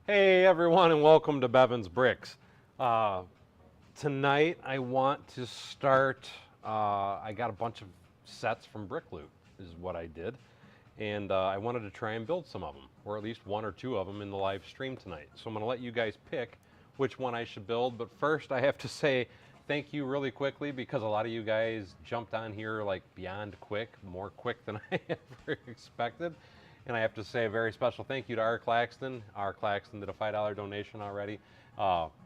Hey everyone, and welcome to Bevan's Bricks. Tonight I want to start. I got a bunch of sets from Brick Loot, is what I did, and I wanted to try and build some of them, or at least one or two of them in the live stream tonight. So I'm going to let you guys pick which one I should build. But first, I have to say thank you really quickly because a lot of you guys jumped on here like beyond quick, more quick than I ever expected. And I have to say a very special thank you to R. Claxton. R. Claxton did a $5 donation already.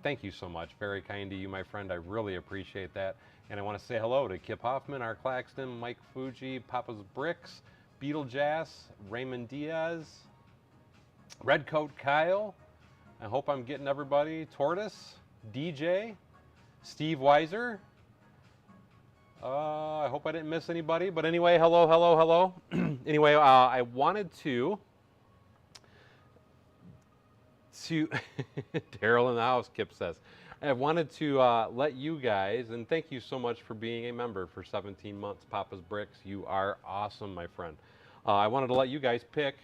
Thank you so much. Very kind to you, my friend. I really appreciate that. And I want to say hello to Kip Hoffman, R. Claxton, Mike Fuji, Papa's Bricks, Beetle Jazz, Raymond Diaz, Redcoat Kyle. I hope I'm getting everybody. Tortoise, DJ, Steve Weiser. I hope I didn't miss anybody. But anyway, hello, hello, hello. Anyway, I wanted to Daryl in the house, Kip says. I wanted to let you guys, and thank you so much for being a member for 17 months, Papa's Bricks. You are awesome, my friend. I wanted to let you guys pick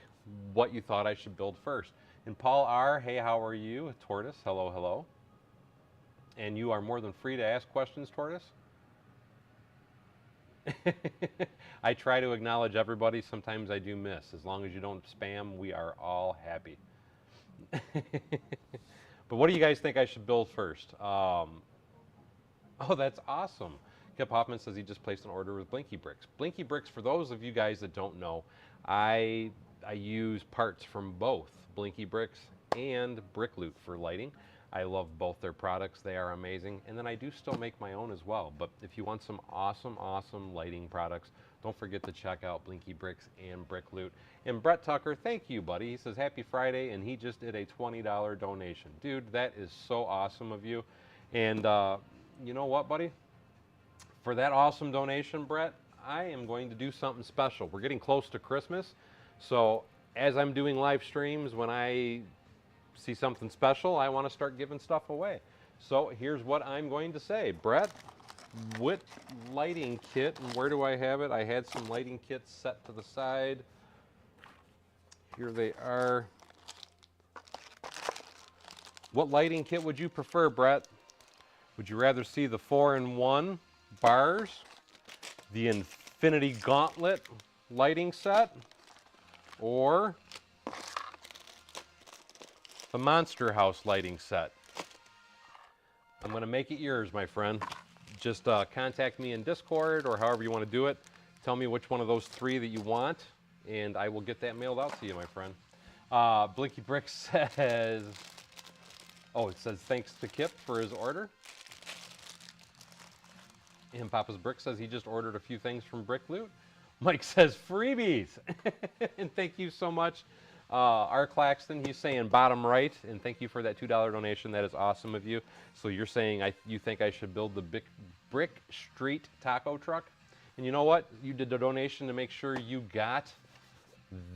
what you thought I should build first. And Paul R., hey, how are you? Tortoise, hello, hello. And you are more than free to ask questions, Tortoise. I try to acknowledge everybody. Sometimes I do miss. As long as you don't spam, we are all happy. But what do you guys think I should build first? Oh, that's awesome. Kip Hoffman says he just placed an order with Blinky Bricks. Blinky Bricks, for those of you guys that don't know, I use parts from both Blinky Bricks and Brick Loot for lighting. I love both their products. They are amazing. And then I do still make my own as well. But if you want some awesome, awesome lighting products, don't forget to check out Blinky Bricks and Brick Loot. And Brett Tucker, thank you, buddy. He says, happy Friday, and he just did a $20 donation. Dude, that is so awesome of you. And you know what, buddy? For that awesome donation, Brett, I am going to do something special. We're getting close to Christmas. So as I'm doing live streams, when I see something special, I want to start giving stuff away. So here's what I'm going to say. Brett, what lighting kit, and where do I have it? I had some lighting kits set to the side. Here they are. What lighting kit would you prefer, Brett? Would you rather see the 4-in-1 bars, the Infinity Gauntlet lighting set, or the Monster House lighting set? I'm going to make it yours, my friend. Just contact me in Discord or however you want to do it. Tell me which one of those three that you want, and I will get that mailed out to you, my friend. Blinky Brick says, oh, it says thanks to Kip for his order. And Papa's Brick says he just ordered a few things from Brick Loot. Mike says freebies. And thank you so much. R. Claxton, he's saying bottom right, and thank you for that $2 donation. That is awesome of you. So you're saying you think I should build the Brick Street taco truck? And you know what? You did the donation to make sure you got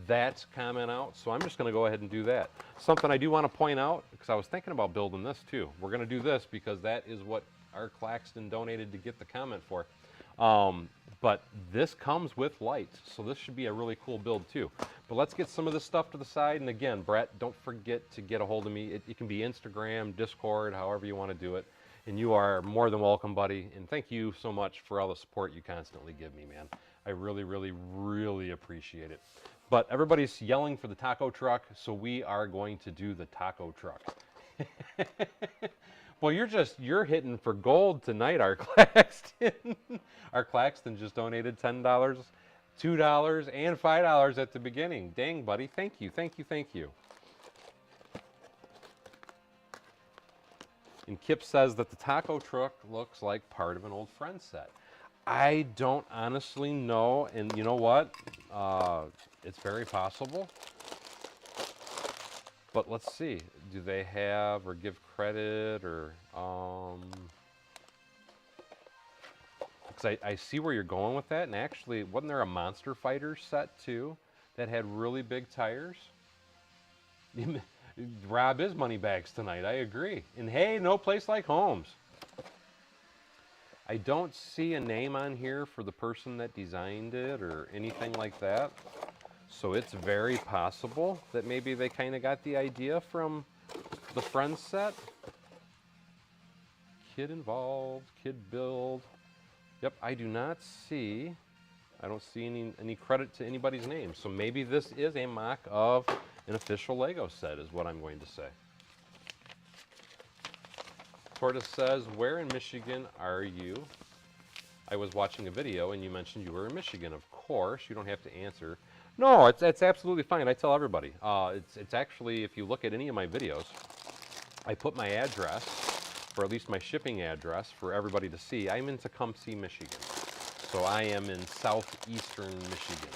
that comment out. So I'm just going to go ahead and do that. Something I do want to point out, because I was thinking about building this too. We're going to do this because that is what R. Claxton donated to get the comment for. But this comes with lights, so this should be a really cool build too. But let's get some of this stuff to the side. And again, Brett, don't forget to get a hold of me. It can be Instagram, Discord, however you want to do it. And you are more than welcome, buddy. And thank you so much for all the support you constantly give me, man. I really, really, really appreciate it. But everybody's yelling for the taco truck, so we are going to do the taco truck. Well, you're hitting for gold tonight, R. Claxton. R. Claxton just donated $10, $2, and $5 at the beginning. Dang, buddy. Thank you, thank you, thank you. And Kip says that the taco truck looks like part of an old friend set. I don't honestly know, and you know what? It's very possible. But let's see, do they have or give credit or, because I see where you're going with that, and actually, wasn't there a Monster Fighter set too that had really big tires? Rob is money bags tonight, I agree. And hey, no place like Homes. I don't see a name on here for the person that designed it or anything like that. So it's very possible that maybe they kind of got the idea from the Friends set. Kid involved, kid build. Yep, I do not see, I don't see any credit to anybody's name. So maybe this is a mock of an official Lego set is what I'm going to say. Tortoise says, where in Michigan are you? I was watching a video and you mentioned you were in Michigan. Of course, you don't have to answer. No, it's absolutely fine. I tell everybody. It's actually, if you look at any of my videos, I put my address, or at least my shipping address, for everybody to see. I'm in Tecumseh, Michigan. So I am in southeastern Michigan.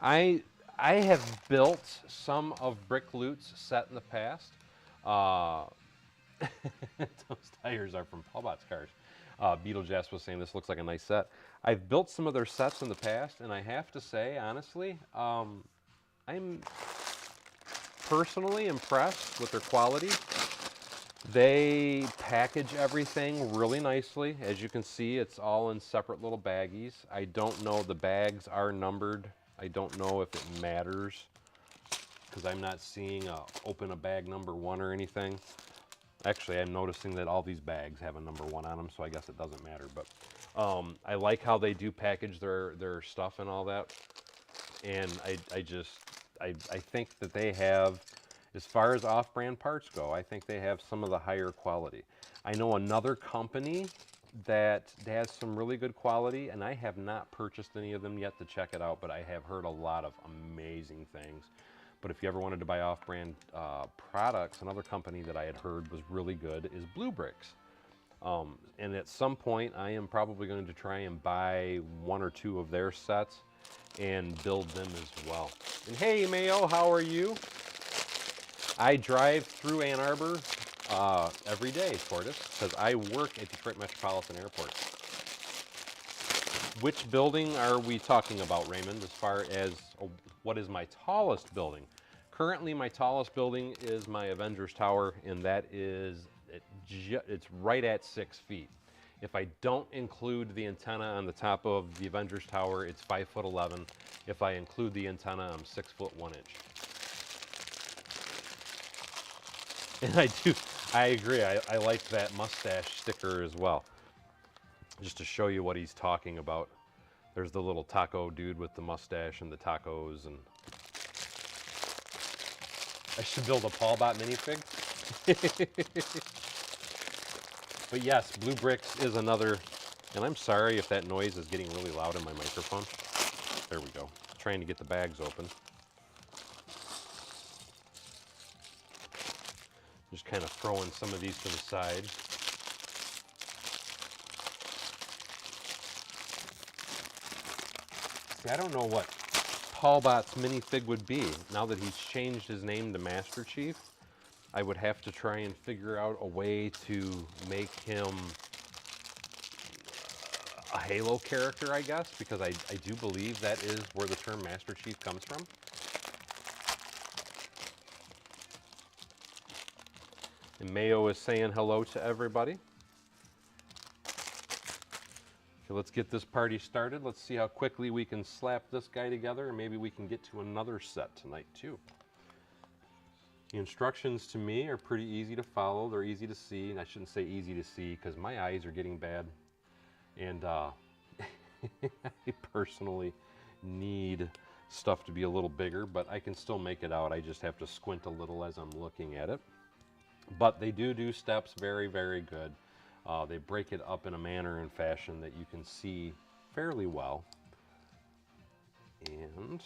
I have built some of Brick Loot's set in the past. Those tires are from Paulbot's cars. Beetlejuice was saying this looks like a nice set. I've built some of their sets in the past, and I have to say, honestly, I'm personally impressed with their quality. They package everything really nicely. As you can see, it's all in separate little baggies. I don't know, the bags are numbered. I don't know if it matters because I'm not seeing open a bag number 1 or anything. Actually, I'm noticing that all these bags have a number 1 on them, so I guess it doesn't matter. But I like how they do package their stuff and all that. And I think that they have, as far as off-brand parts go, I think they have some of the higher quality. I know another company that has some really good quality, and I have not purchased any of them yet to check it out, but I have heard a lot of amazing things. But if you ever wanted to buy off-brand products, another company that I had heard was really good is Blue Bricks. And at some point, I am probably going to try and buy 1 or 2 of their sets and build them as well. And hey, Mayo, how are you? I drive through Ann Arbor every day, Tortoise, because I work at Detroit Metropolitan Airport. Which building are we talking about, Raymond, as far as what is my tallest building? Currently, my tallest building is my Avengers Tower, and that is, it's right at 6 feet. If I don't include the antenna on the top of the Avengers Tower, it's 5'11". If I include the antenna, I'm 6'1". And I agree, I like that mustache sticker as well. Just to show you what he's talking about. There's the little taco dude with the mustache and the tacos, and I should build a Paulbot minifig. But yes, Blue Bricks is another, and I'm sorry if that noise is getting really loud in my microphone. There we go. Trying to get the bags open. Just kind of throwing some of these to the side. See, I don't know what Paulbot's minifig would be. Now that he's changed his name to Master Chief, I would have to try and figure out a way to make him a Halo character, I guess, because I do believe that is where the term Master Chief comes from. And Mayo is saying hello to everybody. Okay, let's get this party started. Let's see how quickly we can slap this guy together, and maybe we can get to another set tonight too. The instructions to me are pretty easy to follow. They're easy to see, and I shouldn't say easy to see because my eyes are getting bad. And I personally need stuff to be a little bigger, but I can still make it out. I just have to squint a little as I'm looking at it. But they do steps very, very good. They break it up in a manner and fashion that you can see fairly well. And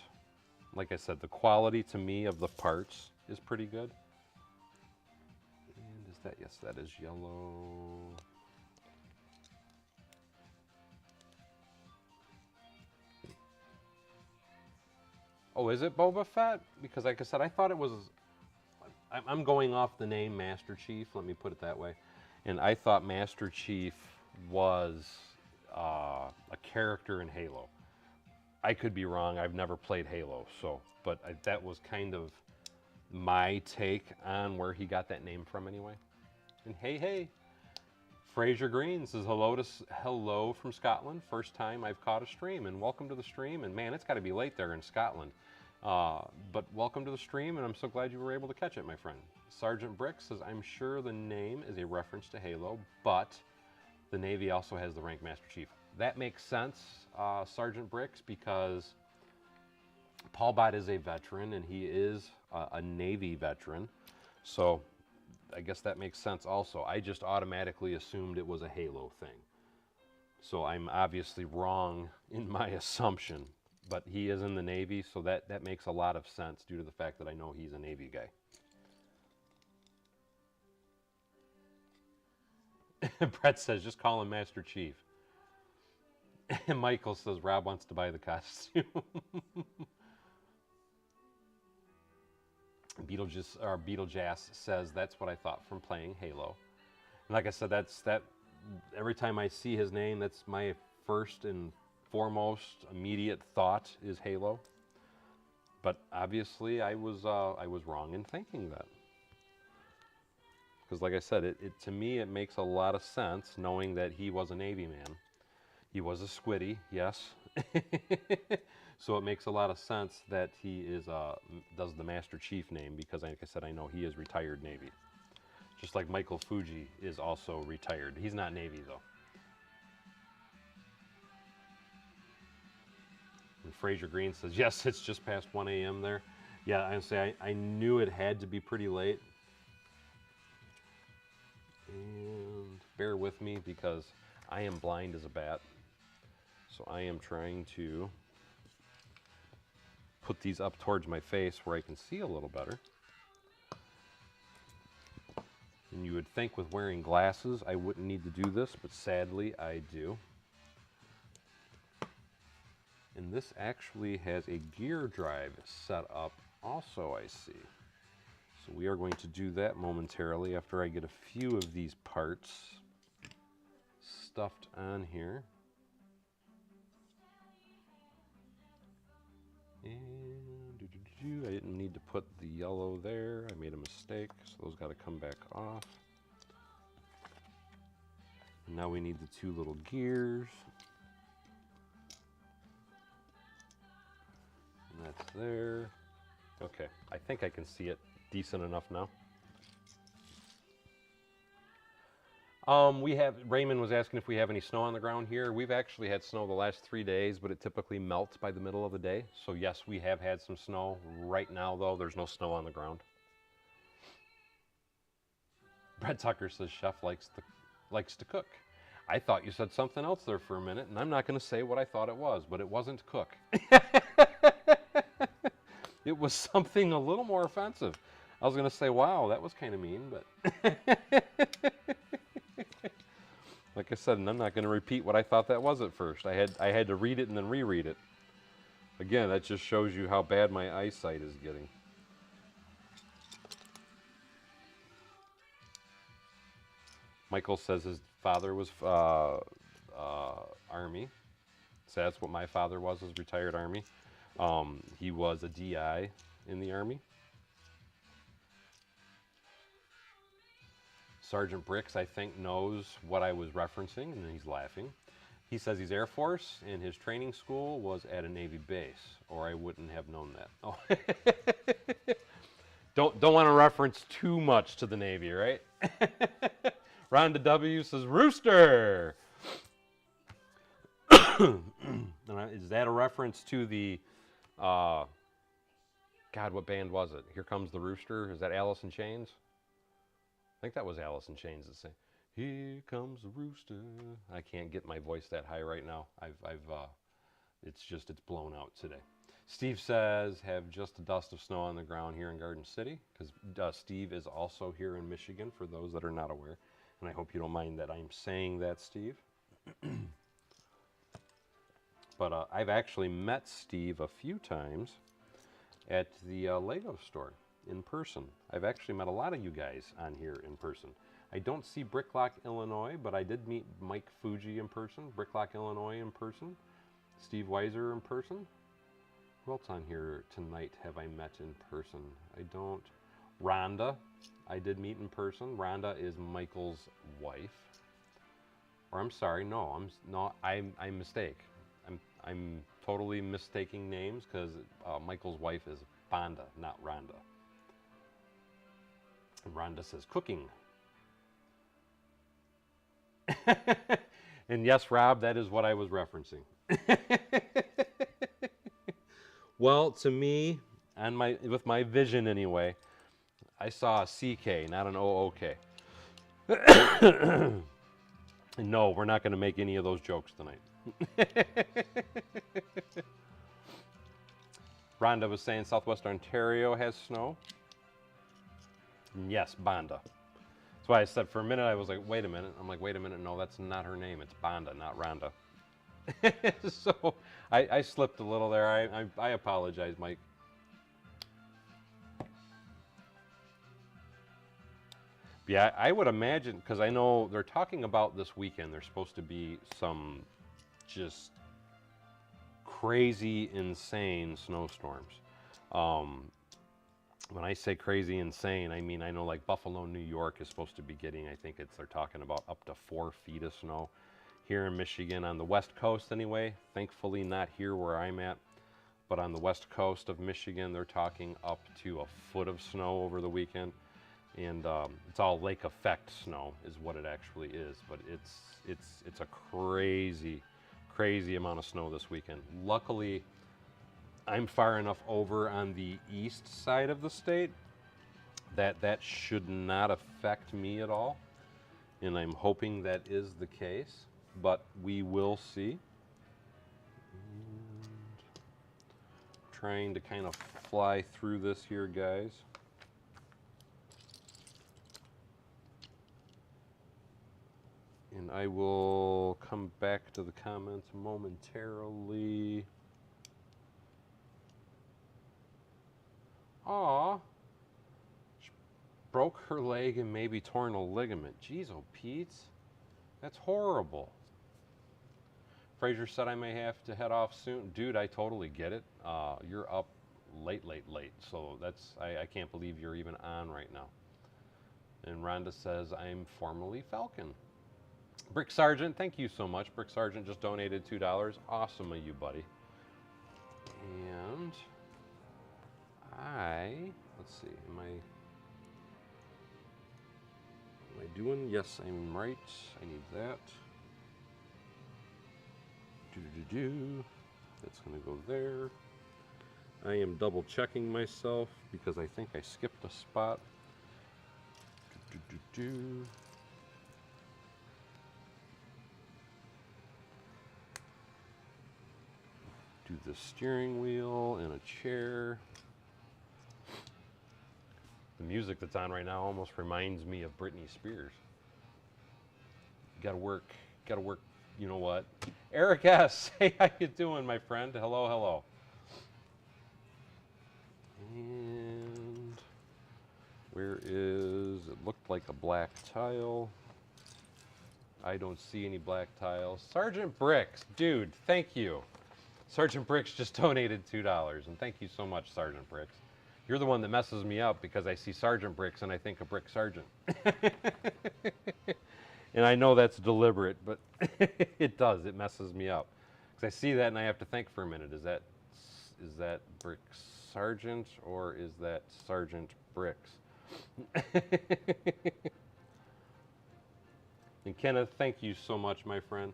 like I said, the quality to me of the parts is pretty good. And is that, yes, that is yellow. Oh, is it Boba Fett? Because like I said, I thought it was, I'm going off the name Master Chief, let me put it that way. And I thought Master Chief was a character in Halo. I could be wrong, I've never played Halo, so, but that was kind of my take on where he got that name from anyway. And hey, Fraser Green says hello from Scotland. First time I've caught a stream, and welcome to the stream. And man, it's got to be late there in Scotland. But welcome to the stream, and I'm so glad you were able to catch it, my friend. Sergeant Brick says, I'm sure the name is a reference to Halo, but the Navy also has the rank Master Chief. That makes sense, Sergeant Bricks, because Paul Bott is a veteran, and he is a Navy veteran. So I guess that makes sense also. I just automatically assumed it was a Halo thing. So I'm obviously wrong in my assumption. But he is in the Navy, so that makes a lot of sense due to the fact that I know he's a Navy guy. Brett says, just call him Master Chief. And Michael says, Rob wants to buy the costume. Beetlejass says, that's what I thought from playing Halo. And like I said, that every time I see his name, that's my first and foremost immediate thought is Halo. But obviously I was wrong in thinking that. Because like I said, to me it makes a lot of sense knowing that he was a Navy man. He was a squiddy, yes. So it makes a lot of sense that he does the Master Chief name, because like I said, I know he is retired Navy. Just like Michael Fuji is also retired. He's not Navy though. And Fraser Green says, yes, it's just past 1 a.m. there. Yeah, I knew it had to be pretty late. And bear with me because I am blind as a bat. So I am trying to put these up towards my face where I can see a little better. And you would think with wearing glasses I wouldn't need to do this, but sadly I do. And this actually has a gear drive set up also, I see. So we are going to do that momentarily after I get a few of these parts stuffed on here. And I didn't need to put the yellow there. I made a mistake, so those got to come back off. And now we need the two little gears. And that's there. Okay, I think I can see it decent enough now. Raymond was asking if we have any snow on the ground here. We've actually had snow the last 3 days, but it typically melts by the middle of the day. So yes, we have had some snow. Right now though, there's no snow on the ground. Brett Tucker says Chef likes to cook. I thought you said something else there for a minute, and I'm not going to say what I thought it was, but it wasn't cook. It was something a little more offensive. I was going to say, wow, that was kind of mean, but like I said, and I'm not going to repeat what I thought that was at first. I had to read it and then reread it. Again, that just shows you how bad my eyesight is getting. Michael says his father was Army. So that's what my father was retired Army. He was a DI in the Army. Sergeant Bricks, I think, knows what I was referencing, and he's laughing. He says he's Air Force, and his training school was at a Navy base, or I wouldn't have known that. Oh. Don't want to reference too much to the Navy, right? Rhonda W says, Rooster! Is that a reference to the, God, what band was it? Here Comes the Rooster? Is that Alice in Chains? I think that was Alice in Chains that say, Here comes the rooster. I can't get my voice that high right now. It's blown out today. Steve says, have just a dust of snow on the ground here in Garden City, because Steve is also here in Michigan, for those that are not aware. And I hope you don't mind that I'm saying that, Steve. But I've actually met Steve a few times at the Lego store in person. I've actually met a lot of you guys on here in person. I don't see Bricklock, Illinois, but I did meet Mike Fuji in person, Bricklock, Illinois in person, Steve Weiser in person. Who else on here tonight have I met in person? I don't. Rhonda, I did meet in person. Rhonda is Michael's wife. Or I'm sorry, no, I'm mistake. I'm totally mistaking names because Michael's wife is Bonda, not Rhonda. And Rhonda says cooking. And yes, Rob, that is what I was referencing. Well, to me, with my vision anyway, I saw a CK, not an OOK. No, we're not going to make any of those jokes tonight. Rhonda was saying Southwest Ontario has snow. Yes, Bonda. That's why I said for a minute, I was like, wait a minute. I'm like, wait a minute. No, that's not her name. It's Bonda, not Rhonda. So I slipped a little there. I apologize, Mike. Yeah, I would imagine, because I know they're talking about this weekend, there's supposed to be some just crazy, insane snowstorms. When I say crazy, insane, I mean, I know like Buffalo, New York is supposed to be getting, I think they're talking about up to 4 feet of snow. Here in Michigan, on the West Coast anyway, thankfully not here where I'm at, but on the West Coast of Michigan, they're talking up to 1 foot of snow over the weekend. And it's all lake effect snow is what it actually is, but it's a crazy amount of snow this weekend. Luckily, I'm far enough over on the east side of the state that that should not affect me at all, and I'm hoping that is the case, but we will see. And trying to kind of fly through this here, guys. And I will come back to the comments momentarily. Aw, she broke her leg and maybe torn a ligament. Jeez, oh Pete's, that's horrible. Fraser said I may have to head off soon. Dude, I totally get it. You're up late, so that's, I can't believe you're even on right now. And Rhonda says, I'm formerly Falcon. Brick Sargent, thank you so much. Brick Sargent just donated $2. Awesome of you, buddy. And let's see, am I doing? Yes, I'm right. I need that. That's gonna go there. I am double checking myself because I think I skipped a spot. Do the steering wheel and a chair. The music that's on right now almost reminds me of Britney Spears. Gotta work, you know what? Eric S., hey, how you doing, my friend? Hello. And where is, it looked like a black tile. I don't see any black tiles. Sergeant Bricks, dude, thank you. Sergeant Bricks just donated $2, and thank you so much, Sergeant Bricks. You're the one that messes me up because I see Sergeant Bricks and I think of Brick Sergeant. And I know that's deliberate, but it does. It messes me up because I see that and I have to think for a minute. Is that Brick Sergeant or is that Sergeant Bricks? And Kenneth, thank you so much, my friend.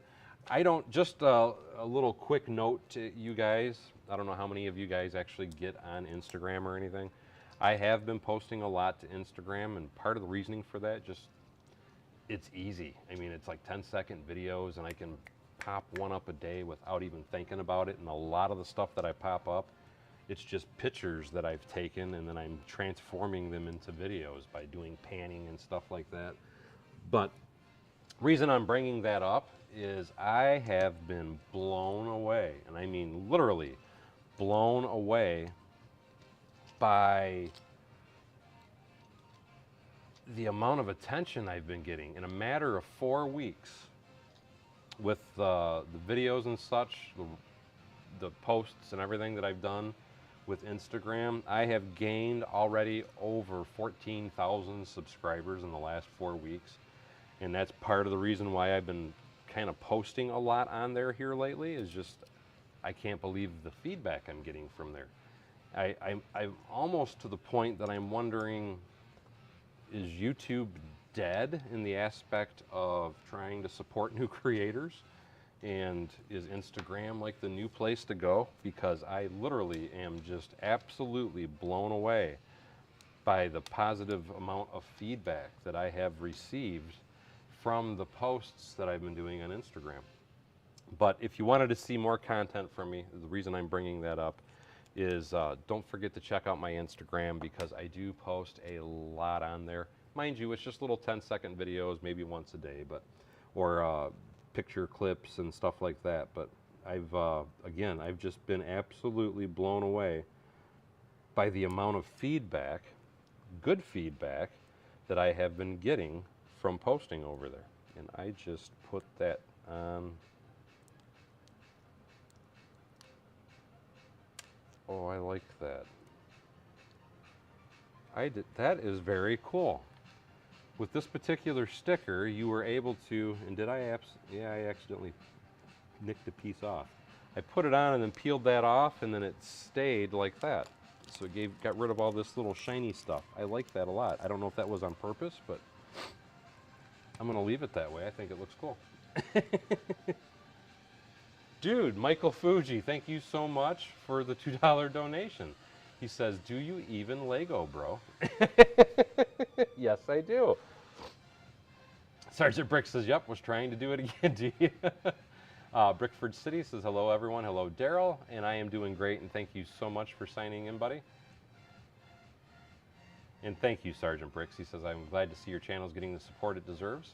I don't, just a little quick note to you guys. I don't know how many of you guys actually get on Instagram or anything. I have been posting a lot to Instagram, and part of the reasoning for that, just, it's easy. I mean, it's like 10-second videos, and I can pop one up a day without even thinking about it. And a lot of the stuff that I pop up, it's just pictures that I've taken, and then I'm transforming them into videos by doing panning and stuff like that. But reason I'm bringing that up is I have been blown away, and I mean literally blown away by the amount of attention I've been getting in a matter of 4 weeks with the videos and such, the posts and everything that I've done with Instagram. I have gained already over 14,000 subscribers in the last 4 weeks, and that's part of the reason why I've been kind of posting a lot on there here lately, is just I can't believe the feedback I'm getting from there. I'm almost to the point that I'm wondering, is YouTube dead in the aspect of trying to support new creators? And is Instagram like the new place to go? Because I literally am just absolutely blown away by the positive amount of feedback that I have received from the posts that I've been doing on Instagram. But if you wanted to see more content from me, the reason I'm bringing that up is don't forget to check out my Instagram, because I do post a lot on there. Mind you, it's just little 10-second videos, maybe once a day, but or picture clips and stuff like that. But I've just been absolutely blown away by the amount of feedback, good feedback, that I have been getting from posting over there. And I just put that on. Oh, I like that. That is very cool. With this particular sticker, you were able to, and did I yeah, I accidentally nicked a piece off. I put it on and then peeled that off, and then it stayed like that. So it got rid of all this little shiny stuff. I like that a lot. I don't know if that was on purpose, but I'm gonna leave it that way. I think it looks cool. Dude, Michael Fuji, thank you so much for the $2 donation. He says, do you even Lego, bro? Yes, I do. Sergeant Brick says, yep, was trying to do it again, do you? Brickford City says, hello, everyone. Hello, Daryl. And I am doing great, and thank you so much for signing in, buddy. And thank you, Sergeant Bricks. He says, I'm glad to see your channel is getting the support it deserves.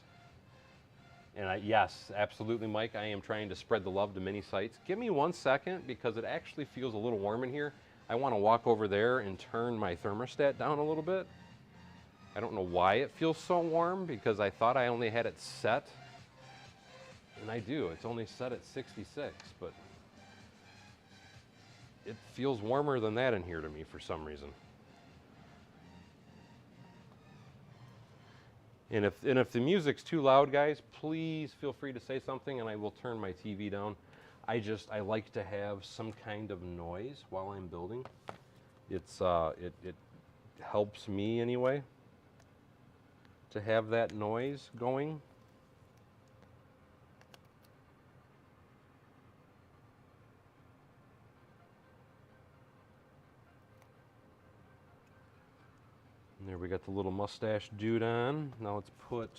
And yes, absolutely, Mike. I am trying to spread the love to many sites. Give me 1 second, because it actually feels a little warm in here. I want to walk over there and turn my thermostat down a little bit. I don't know why it feels so warm, because I thought I only had it set. And I do. It's only set at 66, but it feels warmer than that in here to me for some reason. And if the music's too loud, guys, please feel free to say something, and I will turn my TV down. I like to have some kind of noise while I'm building. It helps me anyway to have that noise going. And there we got the little mustache dude on. Now let's put,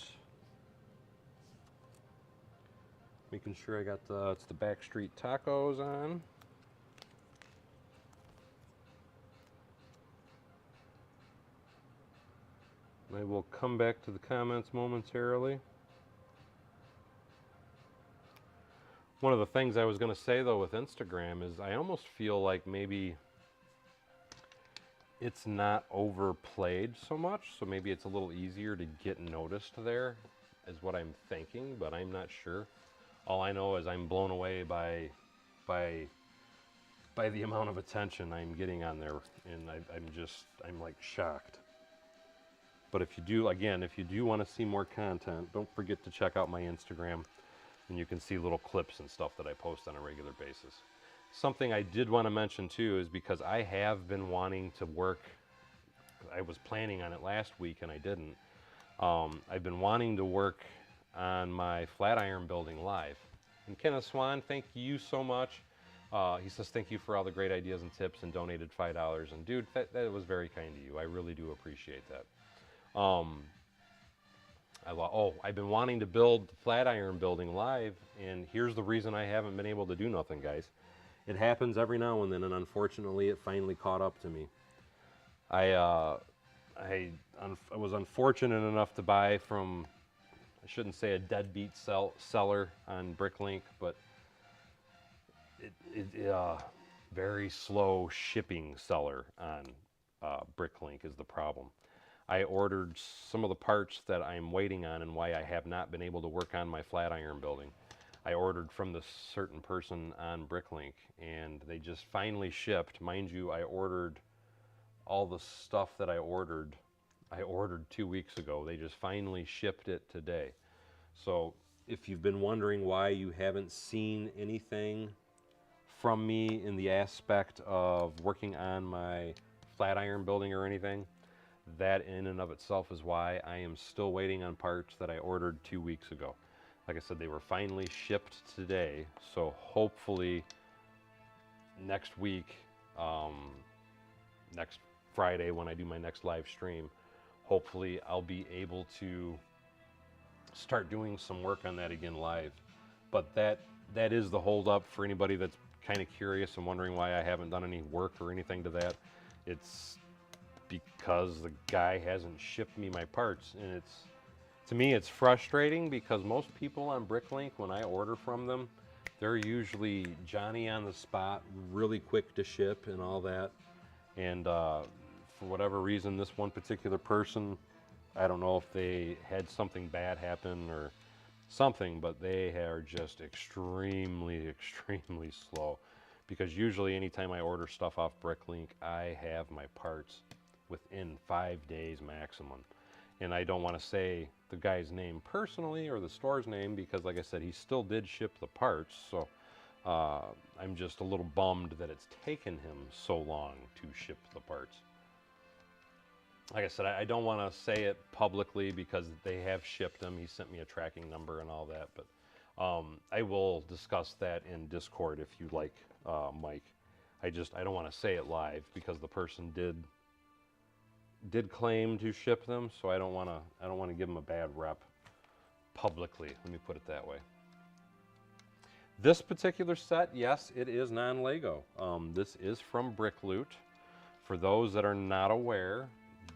making sure I got it's the Backstreet Tacos on. I will come back to the comments momentarily. One of the things I was going to say, though, with Instagram is I almost feel like maybe it's not overplayed so much, so maybe it's a little easier to get noticed there, is what I'm thinking, but I'm not sure. All I know is I'm blown away by the amount of attention I'm getting on there, and I'm like shocked. But if you do want to see more content, don't forget to check out my Instagram, and you can see little clips and stuff that I post on a regular basis. Something I did want to mention too is because I have been wanting to work, I was planning on it last week and I didn't. I've been wanting to work on my flat iron building live. And Kenneth Swan, thank you so much. He says, thank you for all the great ideas and tips, and donated $5. And dude, that was very kind of you. I really do appreciate that. I've been wanting to build the flat iron building live, and here's the reason I haven't been able to do nothing, guys. It happens every now and then, and unfortunately it finally caught up to me. I was unfortunate enough to buy from, I shouldn't say a deadbeat seller on Bricklink, but very slow shipping seller on Bricklink is the problem. I ordered some of the parts that I'm waiting on, and why I have not been able to work on my flat iron building. I ordered from this certain person on Bricklink, and they just finally shipped. Mind you, I ordered all the stuff that I ordered 2 weeks ago. They just finally shipped it today. So if you've been wondering why you haven't seen anything from me in the aspect of working on my flat iron building or anything. That in and of itself is why I am still waiting on parts that I ordered 2 weeks ago. Like I said, they were finally shipped today, so hopefully next week, next Friday when I do my next live stream, hopefully I'll be able to start doing some work on that again live. But that is the holdup for anybody that's kind of curious and wondering why I haven't done any work or anything to that. It's because the guy hasn't shipped me my parts, and it's, to me, it's frustrating because most people on Bricklink, when I order from them, they're usually Johnny on the spot, really quick to ship and all that. And for whatever reason, this one particular person, I don't know if they had something bad happen or something, but they are just extremely, extremely slow. Because usually anytime I order stuff off Bricklink, I have my parts within 5 days maximum. And I don't want to say the guy's name personally or the store's name because, like I said, he still did ship the parts. So I'm just a little bummed that it's taken him so long to ship the parts. Like I said, I don't want to say it publicly because they have shipped them. He sent me a tracking number and all that. But I will discuss that in Discord if you like, Mike. I don't want to say it live because the person did claim to ship them, so I don't want to give them a bad rep publicly. Let me put it that way. This particular set, yes, it is non-Lego. This is from Brick Loot. For those that are not aware,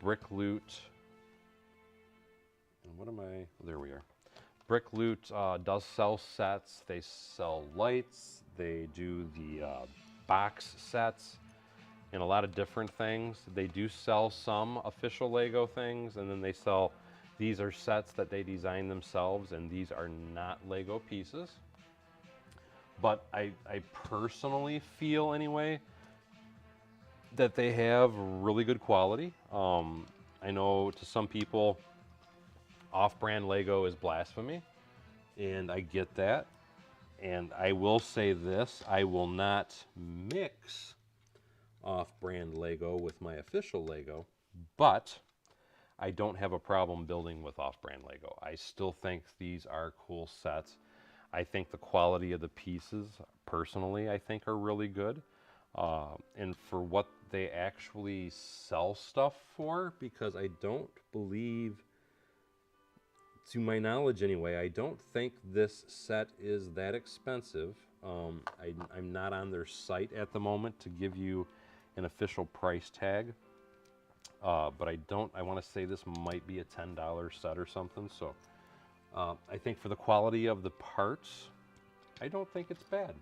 Brick Loot, and what am I? There we are. Brick Loot does sell sets. They sell lights. They do the box sets and a lot of different things. They do sell some official Lego things, and then they sell, these are sets that they design themselves, and these are not Lego pieces. But I personally feel, anyway, that they have really good quality. I know to some people, off-brand Lego is blasphemy, and I get that. And I will say this, I will not mix off-brand Lego with my official Lego, but I don't have a problem building with off-brand Lego. I still think these are cool sets. I think the quality of the pieces, personally, I think are really good. And for what they actually sell stuff for, because I don't believe, to my knowledge anyway, I don't think this set is that expensive. I'm not on their site at the moment to give you an official price tag, but I want to say this might be a $10 set or something. So I think for the quality of the parts, I don't think it's bad.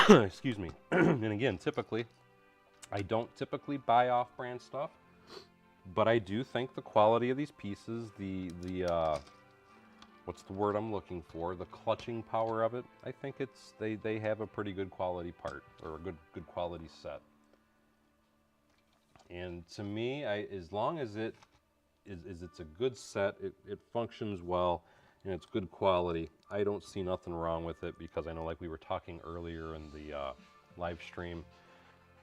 Excuse me. And again, typically, I don't typically buy off-brand stuff, but I do think the quality of these pieces, the what's the word I'm looking for? The clutching power of it. I think they have a pretty good quality part, or a good quality set. And to me, as long as it's a good set, it functions well, and it's good quality, I don't see nothing wrong with it, because I know, like we were talking earlier in the live stream,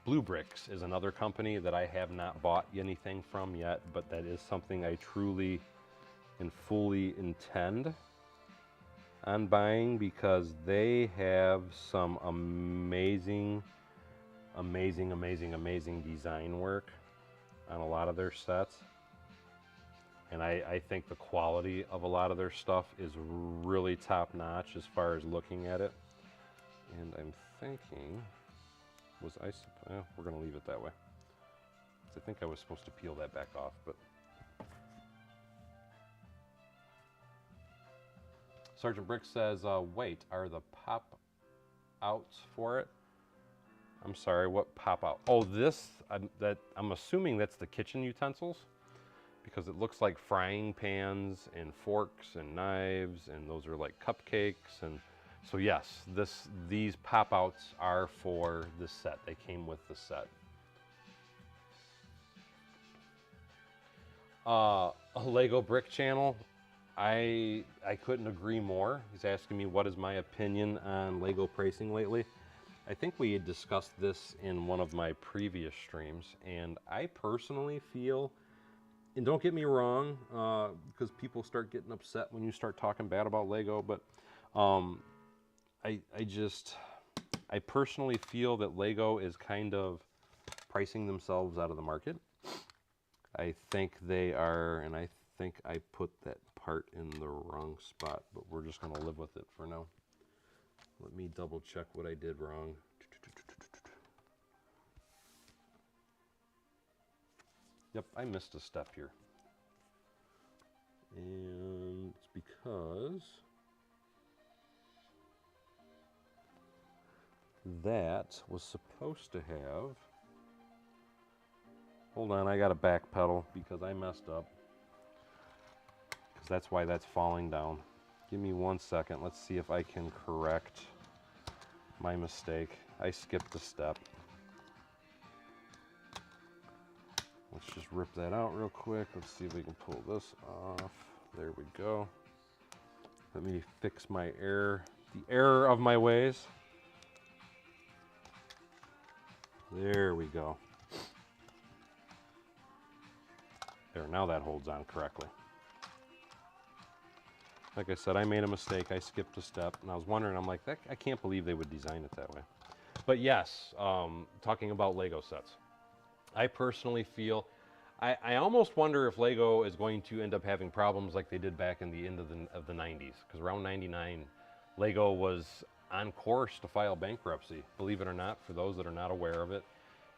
Blue Bricks is another company that I have not bought anything from yet, but that is something I truly and fully intend on buying, because they have some amazing design work on a lot of their sets. And I think the quality of a lot of their stuff is really top notch as far as looking at it. And I'm thinking, we're going to leave it that way. I think I was supposed to peel that back off, but. Sergeant Brick says, wait, are the pop-outs for it? I'm sorry, what pop-out? Oh, I'm assuming that's the kitchen utensils, because it looks like frying pans and forks and knives, and those are like cupcakes. And so yes, these pop-outs are for this set. They came with the set. A Lego Brick channel. I couldn't agree more. He's asking me what is my opinion on Lego pricing lately. I think we had discussed this in one of my previous streams, and I personally feel, and don't get me wrong, because people start getting upset when you start talking bad about Lego, but um, I personally feel that Lego is kind of pricing themselves out of the market. I think they are, and I think I put that part in the wrong spot, but we're just going to live with it for now. Let me double check what I did wrong. Yep, I missed a step here. And it's because that was supposed to have... Hold on, I got to backpedal because I messed up. Because that's why that's falling down. Give me 1 second. Let's see if I can correct my mistake. I skipped a step. Let's just rip that out real quick. Let's see if we can pull this off. There we go. Let me fix my error, the error of my ways. There we go. There, now that holds on correctly. Like I said, I made a mistake. I skipped a step, and I was wondering, I'm like, I can't believe they would design it that way. But yes, talking about Lego sets. I personally feel, I almost wonder if Lego is going to end up having problems like they did back in the end of the 90s. Because around 99, Lego was on course to file bankruptcy, believe it or not, for those that are not aware of it.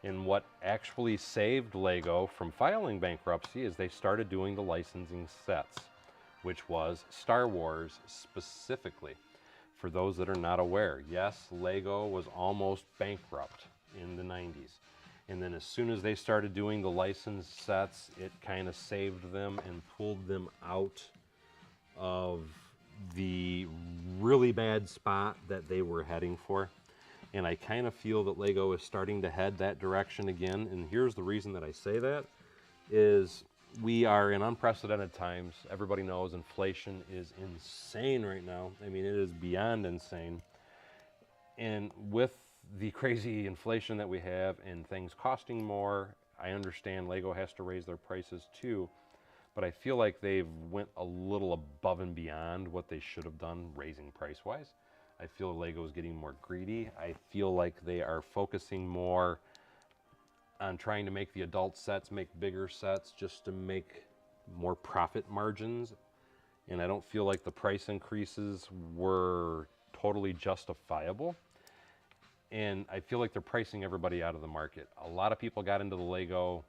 And what actually saved Lego from filing bankruptcy is they started doing the licensing sets, which was Star Wars specifically. For those that are not aware, yes, Lego was almost bankrupt in the 90s. And then as soon as they started doing the licensed sets, it kind of saved them and pulled them out of the really bad spot that they were heading for. And I kind of feel that Lego is starting to head that direction again. And here's the reason that I say that is we are in unprecedented times. Everybody knows inflation is insane right now. I mean, it is beyond insane. And with the crazy inflation that we have and things costing more, I understand Lego has to raise their prices too. But I feel like they've went a little above and beyond what they should have done raising price-wise. I feel Lego is getting more greedy. I feel like they are focusing more on trying to make the adult sets, make bigger sets just to make more profit margins. And I don't feel like the price increases were totally justifiable. And I feel like they're pricing everybody out of the market. A lot of people got into the Lego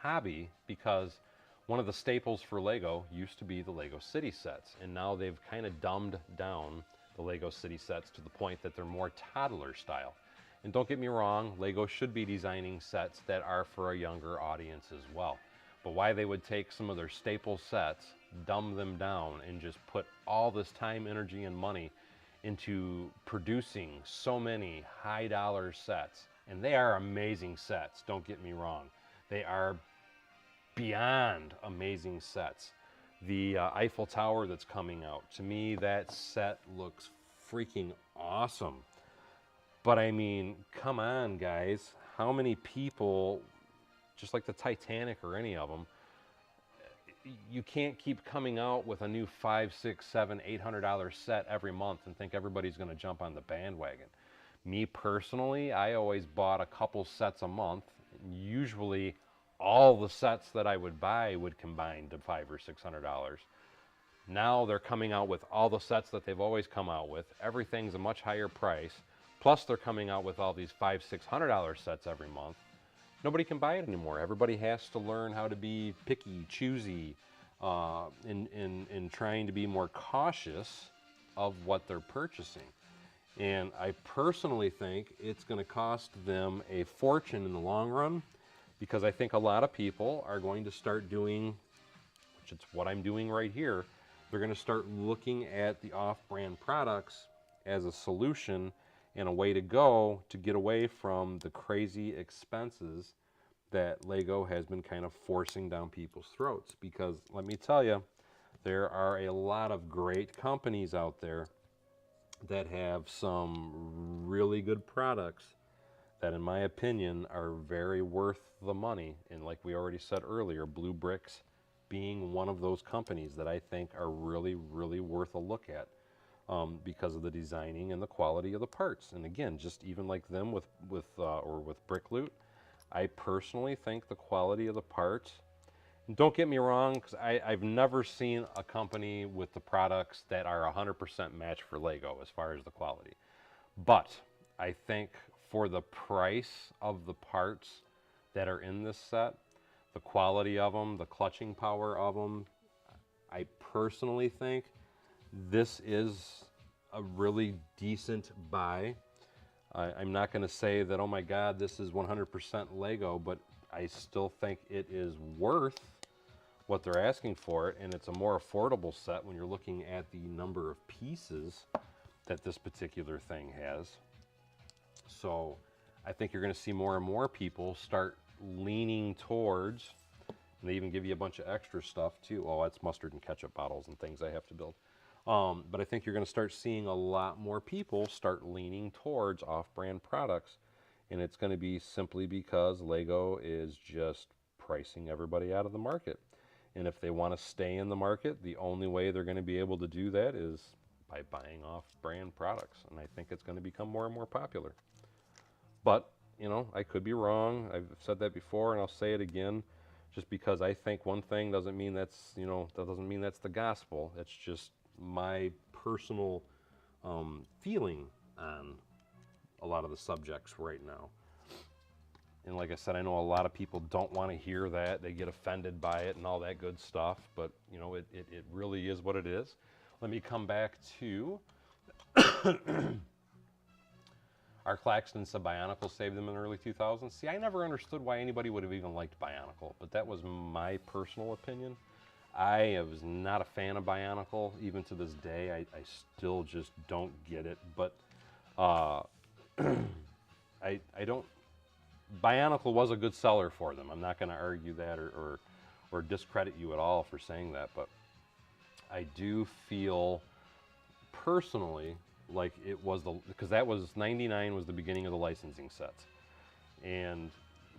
hobby because one of the staples for Lego used to be the Lego City sets. And now they've kind of dumbed down the Lego City sets to the point that they're more toddler style. And don't get me wrong, Lego should be designing sets that are for a younger audience as well. But why they would take some of their staple sets, dumb them down, and just put all this time, energy, and money into producing so many high dollar sets. And they are amazing sets, don't get me wrong. They are beyond amazing sets. The Eiffel Tower that's coming out, to me that set looks freaking awesome. But I mean, come on guys, how many people, just like the Titanic or any of them, you can't keep coming out with a new $500, $600, $700, $800 set every month and think everybody's going to jump on the bandwagon. Me personally, I always bought a couple sets a month. Usually all the sets that I would buy would combine to $500 or $600. Now they're coming out with all the sets that they've always come out with. Everything's a much higher price. Plus they're coming out with all these $500, $600 sets every month. Nobody can buy it anymore. Everybody has to learn how to be picky, choosy, in trying to be more cautious of what they're purchasing. And I personally think it's going to cost them a fortune in the long run, because I think a lot of people are going to start doing, which is what I'm doing right here, they're going to start looking at the off-brand products as a solution and a way to go to get away from the crazy expenses that Lego has been kind of forcing down people's throats. Because let me tell you, There are a lot of great companies out there that have some really good products that, in my opinion, are very worth the money. And like we already said earlier, Blue Bricks being one of those companies that I think are really, really worth a look at, because of the designing and the quality of the parts. And again, just even like them with Brick Loot, I personally think the quality of the parts. And don't get me wrong, because I've never seen a company with the products that are 100% match for Lego as far as the quality. But I think for the price of the parts that are in this set, the quality of them, the clutching power of them, I personally think this is a really decent buy. I'm not going to say that, oh my God, this is 100% Lego, but I still think it is worth what they're asking for it, and it's a more affordable set when you're looking at the number of pieces that this particular thing has. So I think you're going to see more and more people start leaning towards, and they even give you a bunch of extra stuff too. Oh, that's mustard and ketchup bottles and things I have to build. But I think you're going to start seeing a lot more people start leaning towards off-brand products, and it's going to be simply because Lego is just pricing everybody out of the market. And if they want to stay in the market, the only way they're going to be able to do that is by buying off-brand products, and I think it's going to become more and more popular. But, you know, I could be wrong. I've said that before, and I'll say it again. Just because I think one thing doesn't mean that's, you know, that doesn't mean that's the gospel. It's just my personal feeling on a lot of the subjects right now. And like I said, I know a lot of people don't want to hear that. They get offended by it and all that good stuff. But, you know, it really is what it is. Let me come back to our Claxton said Bionicle saved them in the early 2000s. See, I never understood why anybody would have even liked Bionicle, but that was my personal opinion. I was not a fan of Bionicle, even to this day. I still just don't get it. But I don't. Bionicle was a good seller for them. I'm not going to argue that or discredit you at all for saying that. But I do feel personally like it was because that was 99 was the beginning of the licensing sets. And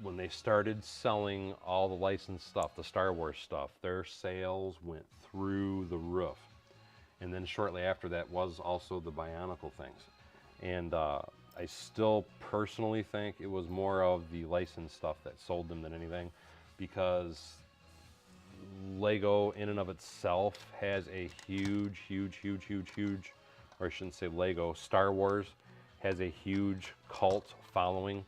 when they started selling all the licensed stuff, the Star Wars stuff, their sales went through the roof. And then shortly after that was also the Bionicle things. And I still personally think it was more of the licensed stuff that sold them than anything, because Lego in and of itself has a huge, or I shouldn't say Lego, Star Wars has a huge cult following.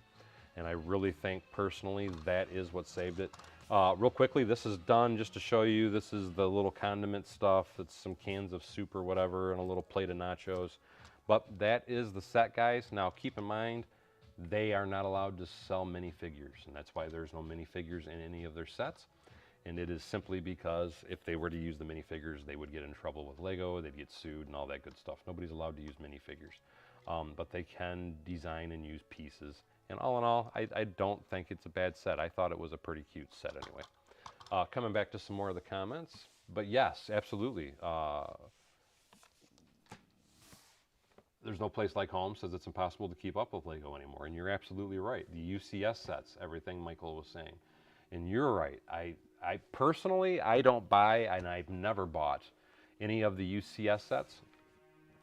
And I really think personally that is what saved it. Real quickly, this is done just to show you. This is the little condiment stuff. It's some cans of soup or whatever and a little plate of nachos. But that is the set, guys. Now keep in mind, they are not allowed to sell minifigures, and that's why there's no minifigures in any of their sets. And it is simply because if they were to use the minifigures, they would get in trouble with Lego, they'd get sued and all that good stuff. Nobody's allowed to use minifigures. But they can design and use pieces. And all in all, I don't think it's a bad set. I thought it was a pretty cute set anyway. Coming back to some more of the comments. But yes, absolutely. There's no place like home says it's impossible to keep up with Lego anymore. And you're absolutely right. The UCS sets, everything Michael was saying. And you're right. I personally, I don't buy, and I've never bought any of the UCS sets.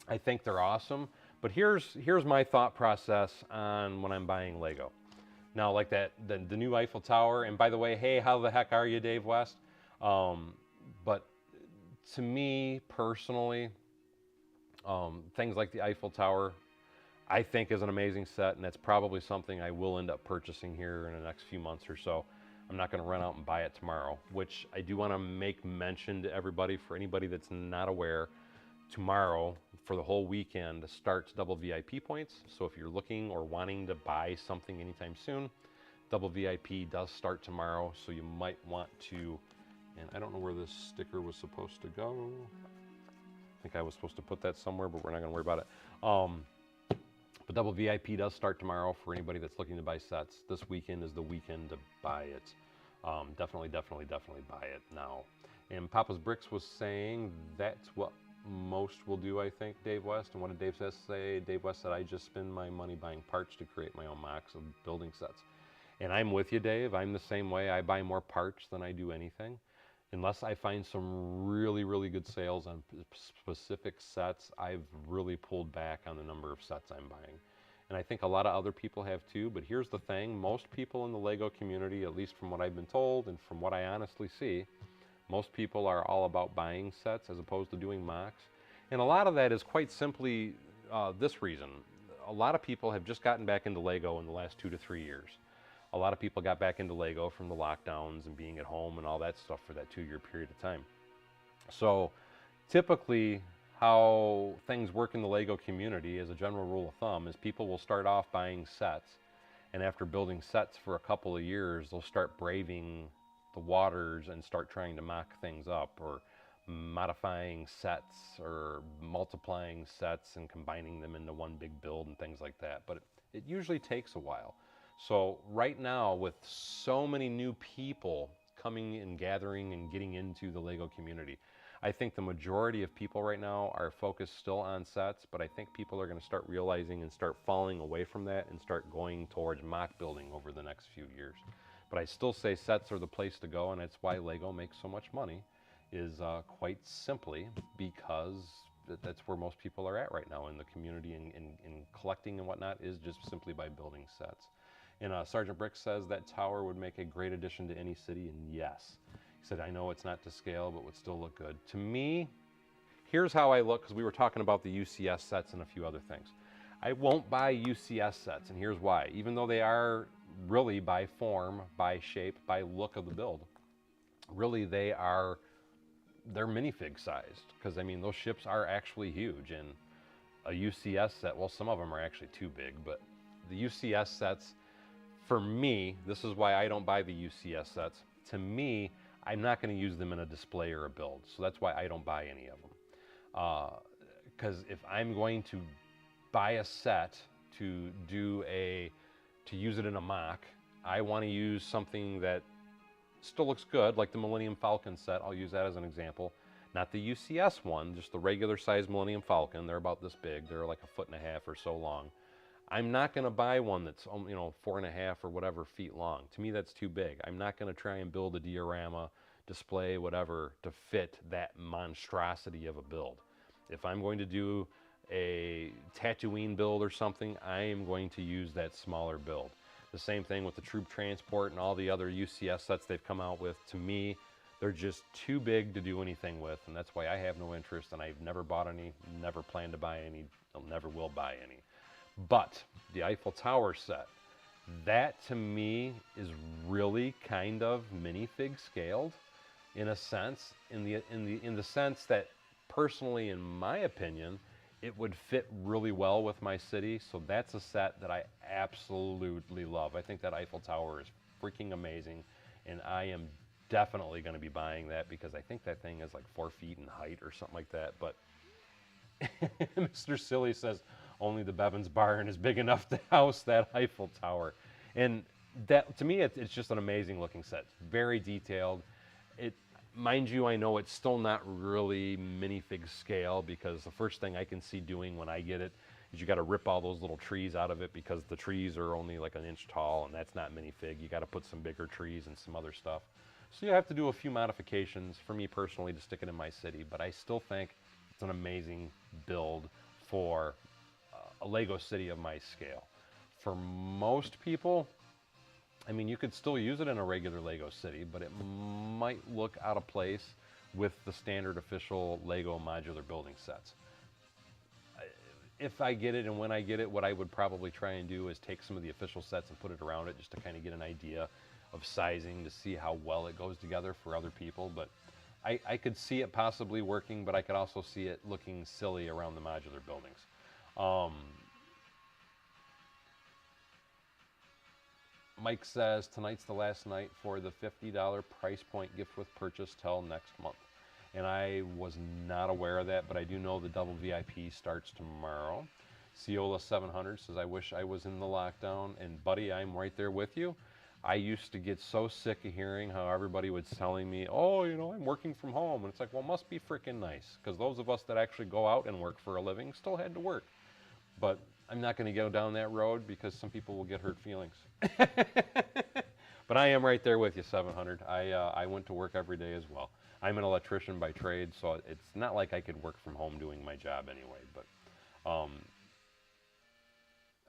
I think they're awesome. But here's my thought process on when I'm buying Lego. Now, like the new Eiffel Tower, and by the way, hey, how the heck are you, Dave West? But to me personally, things like the Eiffel Tower, I think is an amazing set, and that's probably something I will end up purchasing here in the next few months or so. I'm not going to run out and buy it tomorrow, which I do want to make mention to everybody, for anybody that's not aware, tomorrow for the whole weekend starts double VIP points. So if you're looking or wanting to buy something anytime soon, double VIP does start tomorrow. So you might want to, and I don't know where this sticker was supposed to go. I think I was supposed to put that somewhere, but we're not going to worry about it. But double VIP does start tomorrow for anybody that's looking to buy sets. This weekend is the weekend to buy it. Definitely buy it now. And Papa's Bricks was saying that's what most will do, I think, Dave West. And what did Dave West say? Dave West said, I just spend my money buying parts to create my own MOCs of building sets. And I'm with you, Dave. I'm the same way. I buy more parts than I do anything. Unless I find some really, really good sales on specific sets, I've really pulled back on the number of sets I'm buying. And I think a lot of other people have too, but here's the thing. Most people in the Lego community, at least from what I've been told and from what I honestly see, most people are all about buying sets as opposed to doing MOCs. And a lot of that is quite simply this reason. A lot of people have just gotten back into Lego in the last 2 to 3 years. A lot of people got back into Lego from the lockdowns and being at home and all that stuff for that 2-year period of time. So typically how things work in the Lego community as a general rule of thumb is people will start off buying sets, and after building sets for a couple of years, they'll start braving the waters and start trying to mock things up or modifying sets or multiplying sets and combining them into one big build and things like that. But it usually takes a while. So right now, with so many new people coming and gathering and getting into the Lego community, I think the majority of people right now are focused still on sets, but I think people are going to start realizing and start falling away from that and start going towards mock building over the next few years. But I still say sets are the place to go, and that's why Lego makes so much money, is quite simply because that's where most people are at right now in the community, and collecting and whatnot is just simply by building sets. And Sergeant Brick says that tower would make a great addition to any city, and yes. He said, I know it's not to scale, but would still look good. To me, here's how I look, because we were talking about the UCS sets and a few other things. I won't buy UCS sets, and here's why. Even though they are really by form, by shape, by look of the build, really they're minifig sized, because I mean those ships are actually huge, and a UCS set, well, some of them are actually too big, but the UCS sets, for me, this is why I don't buy the UCS sets. To me, I'm not going to use them in a display or a build, so that's why I don't buy any of them. Because if I'm going to buy a set to use it in a MOC, I want to use something that still looks good, like the Millennium Falcon set. I'll use that as an example. Not the UCS one, just the regular size Millennium Falcon. They're about this big. They're like 1.5 feet or so long. I'm not going to buy one that's 4.5 or whatever feet long. To me, that's too big. I'm not going to try and build a diorama, display, whatever, to fit that monstrosity of a build. If I'm going to do a Tatooine build or something, I am going to use that smaller build. The same thing with the troop transport and all the other UCS sets they've come out with. To me, they're just too big to do anything with, and that's why I have no interest, and I've never bought any, never plan to buy any, never will buy any. But the Eiffel Tower set, that to me is really kind of minifig scaled, in a sense, in the sense that personally, in my opinion, it would fit really well with my city. So that's a set that I absolutely love. I think that Eiffel Tower is freaking amazing, and I am definitely going to be buying that because I think that thing is like 4 feet in height or something like that. But Mr. Silly says only the Bevins barn is big enough to house that Eiffel Tower. And that, to me, it's just an amazing looking set. Very detailed. Mind you, I know it's still not really minifig scale, because the first thing I can see doing when I get it is you got to rip all those little trees out of it, because the trees are only like 1 inch tall, and that's not minifig. You got to put some bigger trees and some other stuff. So you have to do a few modifications for me personally to stick it in my city, but I still think it's an amazing build for a Lego city of my scale. For most people, I mean, you could still use it in a regular Lego city, but it might look out of place with the standard official Lego modular building sets. If I get it and when I get it, what I would probably try and do is take some of the official sets and put it around it just to kind of get an idea of sizing to see how well it goes together for other people. But I could see it possibly working, but I could also see it looking silly around the modular buildings. Mike says, tonight's the last night for the $50 price point gift with purchase till next month. And I was not aware of that, but I do know the double VIP starts tomorrow. Ciola 700 says, I wish I was in the lockdown. And buddy, I'm right there with you. I used to get so sick of hearing how everybody was telling me, oh, I'm working from home. And it's like, well, must be freaking nice. Because those of us that actually go out and work for a living still had to work. But I'm not going to go down that road because some people will get hurt feelings. But I am right there with you, 700. I went to work every day as well. I'm an electrician by trade, so it's not like I could work from home doing my job anyway. But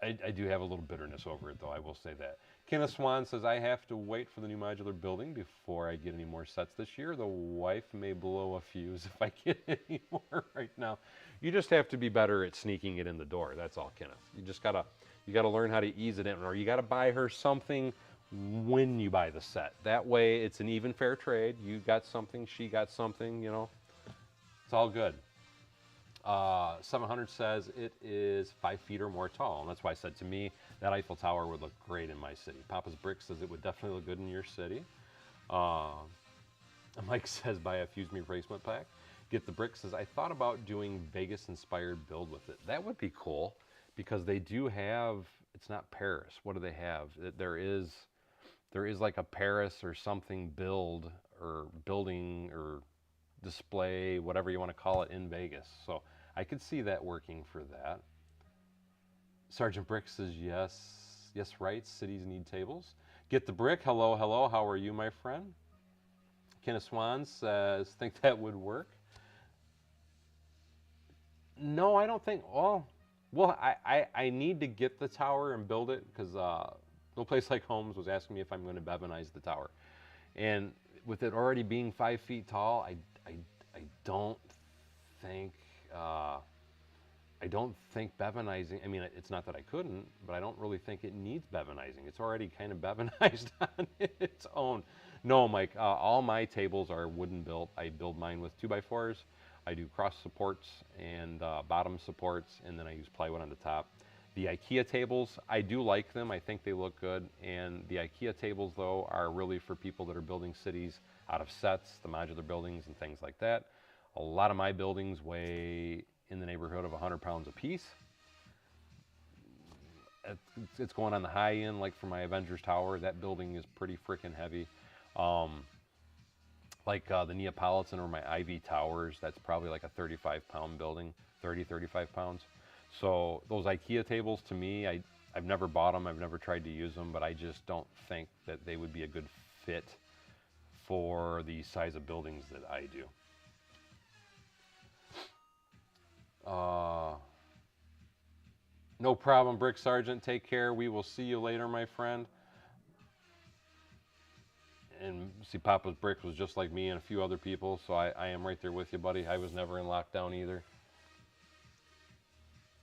I do have a little bitterness over it, though. I will say that. Kenneth Swan says, I have to wait for the new modular building before I get any more sets this year. The wife may blow a fuse if I get any more right now. You just have to be better at sneaking it in the door. That's all, Kenneth. You gotta learn how to ease it in, or you gotta buy her something when you buy the set. That way, it's an even fair trade. You got something, she got something. It's all good. 700 says it is 5 feet or more tall, and that's why I said to me that Eiffel Tower would look great in my city. Papa's Brick says it would definitely look good in your city. Mike says buy a fuse replacement pack. Get the Brick says I thought about doing Vegas-inspired build with it. That would be cool because they do have. It's not Paris. What do they have? There is like a Paris or something build or building or display, whatever you want to call it, in Vegas. So I could see that working for that. Sergeant Brick says yes, right, cities need tables. Get the Brick, hello, how are you, my friend? Kenneth Swan says, think that would work? No, I don't think, well, I need to get the tower and build it because No Place Like Homes was asking me if I'm going to Bevonize the tower. And with it already being 5 feet tall, I don't think Bevonizing. I mean, it's not that I couldn't, but I don't really think it needs Bevonizing. It's already kind of Bevonized on its own. No, Mike. All my tables are wooden built. I build mine with 2x4s. I do cross supports and bottom supports, and then I use plywood on the top. The IKEA tables, I do like them. I think they look good. And the IKEA tables, though, are really for people that are building cities out of sets, the modular buildings and things like that. A lot of my buildings weigh in the neighborhood of 100 pounds a piece. It's going on the high end, like for my Avengers Tower. That building is pretty freaking heavy. Like the Neapolitan or my Ivy Towers, that's probably like a 35-pound building, 35 pounds. So those IKEA tables, to me, I've never bought them, I've never tried to use them, but I just don't think that they would be a good fit for the size of buildings that I do. No problem, Brick Sergeant. Take care. We will see you later, my friend. And see, Papa's Brick was just like me and a few other people, so I am right there with you, buddy. I was never in lockdown either.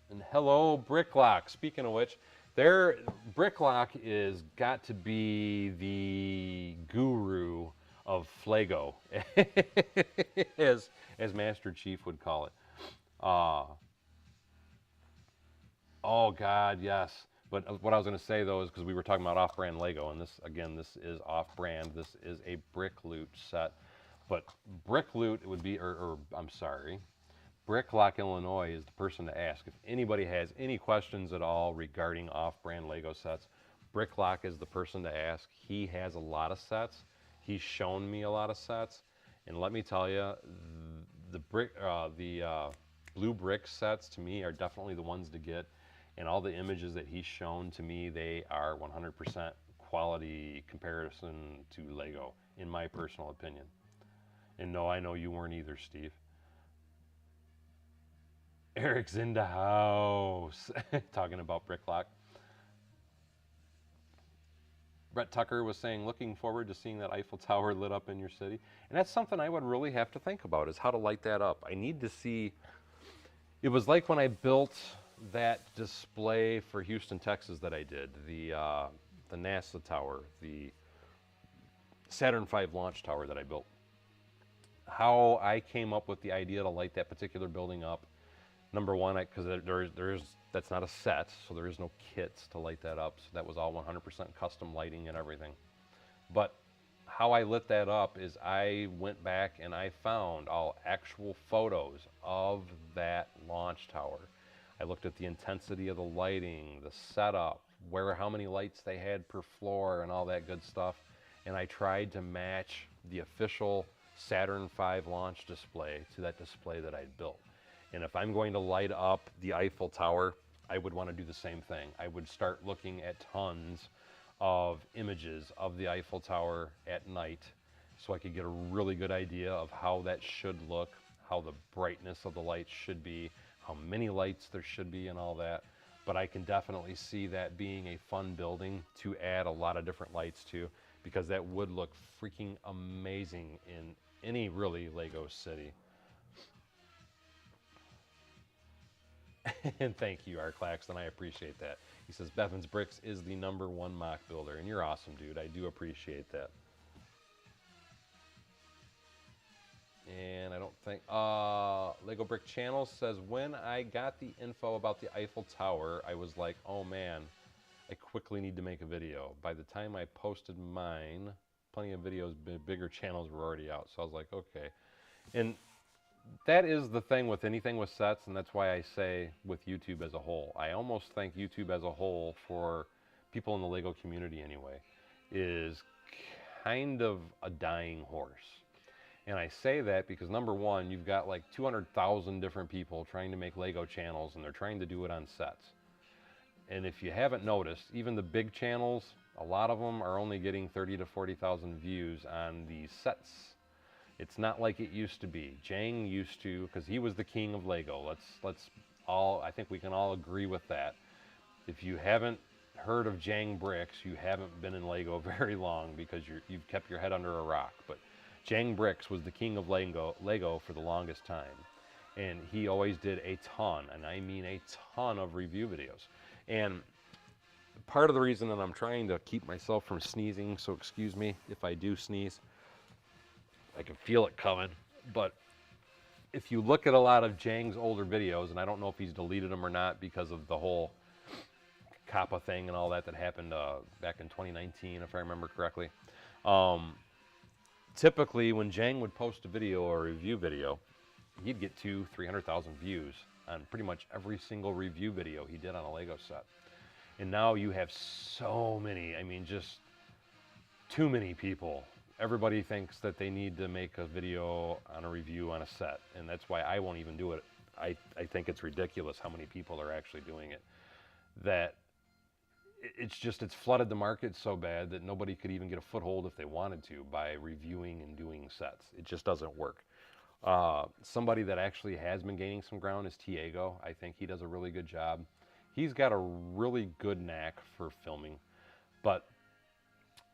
And hello, Bricklock. Speaking of which, Bricklock is got to be the guru of Flago, as Master Chief would call it. Oh God, yes. But what I was going to say though is because we were talking about off-brand Lego, and this is off-brand. This is a Brick Loot set, but Brick Loot would be, or I'm sorry, Bricklock Illinois is the person to ask if anybody has any questions at all regarding off-brand Lego sets. Bricklock is the person to ask. He has a lot of sets. He's shown me a lot of sets, and let me tell you, the blue brick sets to me are definitely the ones to get. And all the images that he's shown to me, they are 100% quality comparison to Lego, in my personal opinion. And no, I know you weren't either, Steve. Eric's in the house, talking about Bricklock. Brett Tucker was saying, looking forward to seeing that Eiffel Tower lit up in your city. And that's something I would really have to think about, is how to light that up. I need to see. It was like when I built that display for Houston, Texas that I did, the NASA tower, the Saturn V launch tower that I built. How I came up with the idea to light that particular building up. Number one, because that's not a set, so there is no kits to light that up. So that was all 100% custom lighting and everything. But how I lit that up is I went back and I found all actual photos of that launch tower. I looked at the intensity of the lighting, the setup, where how many lights they had per floor and all that good stuff. And I tried to match the official Saturn V launch display to that display that I'd built. And if I'm going to light up the Eiffel Tower, I would want to do the same thing. I would start looking at tons of images of the Eiffel Tower at night so I could get a really good idea of how that should look, how the brightness of the lights should be, how many lights there should be and all that. But I can definitely see that being a fun building to add a lot of different lights to, because that would look freaking amazing in any really Lego city. And thank you, R. Claxton, I appreciate that. He says, Bevins Bricks is the #1 MOC builder, and you're awesome, dude. I do appreciate that. And I don't think, Lego Brick Channel says, when I got the info about the Eiffel Tower, I was like, oh man, I quickly need to make a video. By the time I posted mine, plenty of videos, bigger channels were already out. So I was like, okay. And that is the thing with anything with sets, and that's why I say with YouTube as a whole. I almost think YouTube as a whole, for people in the Lego community anyway, is kind of a dying horse. And I say that because, number one, you've got like 200,000 different people trying to make Lego channels, and they're trying to do it on sets. And if you haven't noticed, even the big channels, a lot of them are only getting 30 to 40,000 views on these sets. It's not like it used to be. Jang used to, because he was the king of Lego. Let's all, I think we can all agree with that. If you haven't heard of Jang Bricks, you haven't been in Lego very long, because you've kept your head under a rock. But Jang Bricks was the king of Lego for the longest time. And he always did a ton, and I mean a ton, of review videos. And part of the reason that I'm trying to keep myself from sneezing, so excuse me if I do sneeze, I can feel it coming, but if you look at a lot of Jang's older videos, and I don't know if he's deleted them or not because of the whole Kappa thing and all that happened back in 2019, if I remember correctly. Typically, when Jang would post a video or a review video, he'd get 200,000-300,000 views on pretty much every single review video he did on a Lego set. And now you have so many, I mean, just too many people. Everybody thinks that they need to make a video on a review on a set, and that's why I won't even do it. I think it's ridiculous how many people are actually doing it. That it's flooded the market so bad that nobody could even get a foothold if they wanted to by reviewing and doing sets. It just doesn't work. Somebody that actually has been gaining some ground is Tiago. I think he does a really good job. He's got a really good knack for filming, but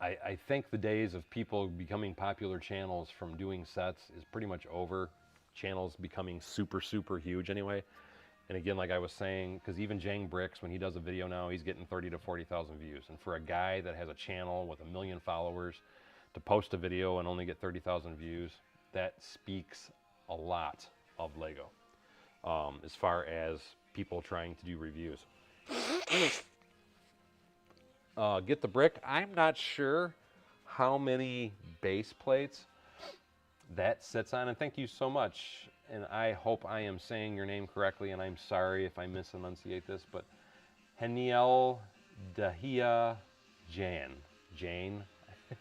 I think the days of people becoming popular channels from doing sets is pretty much over. Channels becoming super, super huge anyway. And again, like I was saying, because even Jang Bricks, when he does a video now, he's getting 30 to 40,000 views. And for a guy that has a channel with 1 million followers to post a video and only get 30,000 views, that speaks a lot of Lego as far as people trying to do reviews. Get the brick. I'm not sure how many base plates that sits on. And thank you so much. And I hope I am saying your name correctly, and I'm sorry if I misenunciate this, but Heniel Dahia Jane.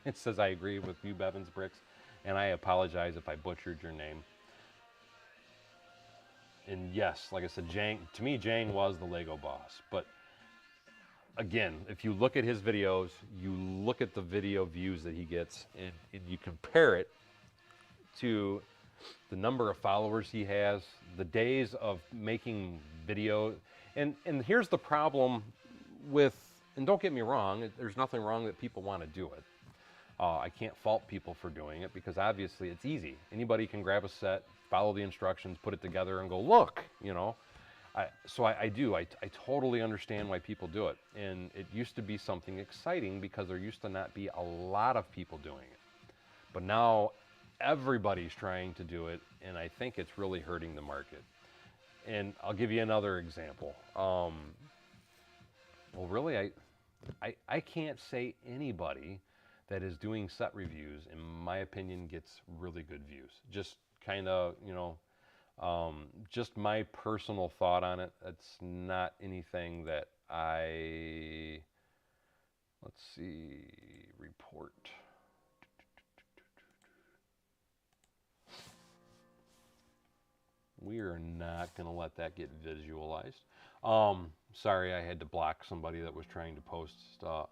It says, I agree with you, Bevins Bricks, and I apologize if I butchered your name. And yes, like I said, to me, Jang was the Lego boss. But again, if you look at his videos, you look at the video views that he gets, and you compare it to the number of followers he has, the days of making video. And here's the problem with, and don't get me wrong, there's nothing wrong that people want to do it. I can't fault people for doing it, because obviously it's easy. Anybody can grab a set, follow the instructions, put it together, and go, look, you know. So I totally understand why people do it. And it used to be something exciting because there used to not be a lot of people doing it. But now everybody's trying to do it, and I think it's really hurting the market. And I'll give you another example. Well, really, I can't say anybody that is doing set reviews, in my opinion, gets really good views. Just kind of, you know, just my personal thought on it. It's not anything that I Let's see, report. We are not going to let that get visualized. Sorry, I had to block somebody that was trying to post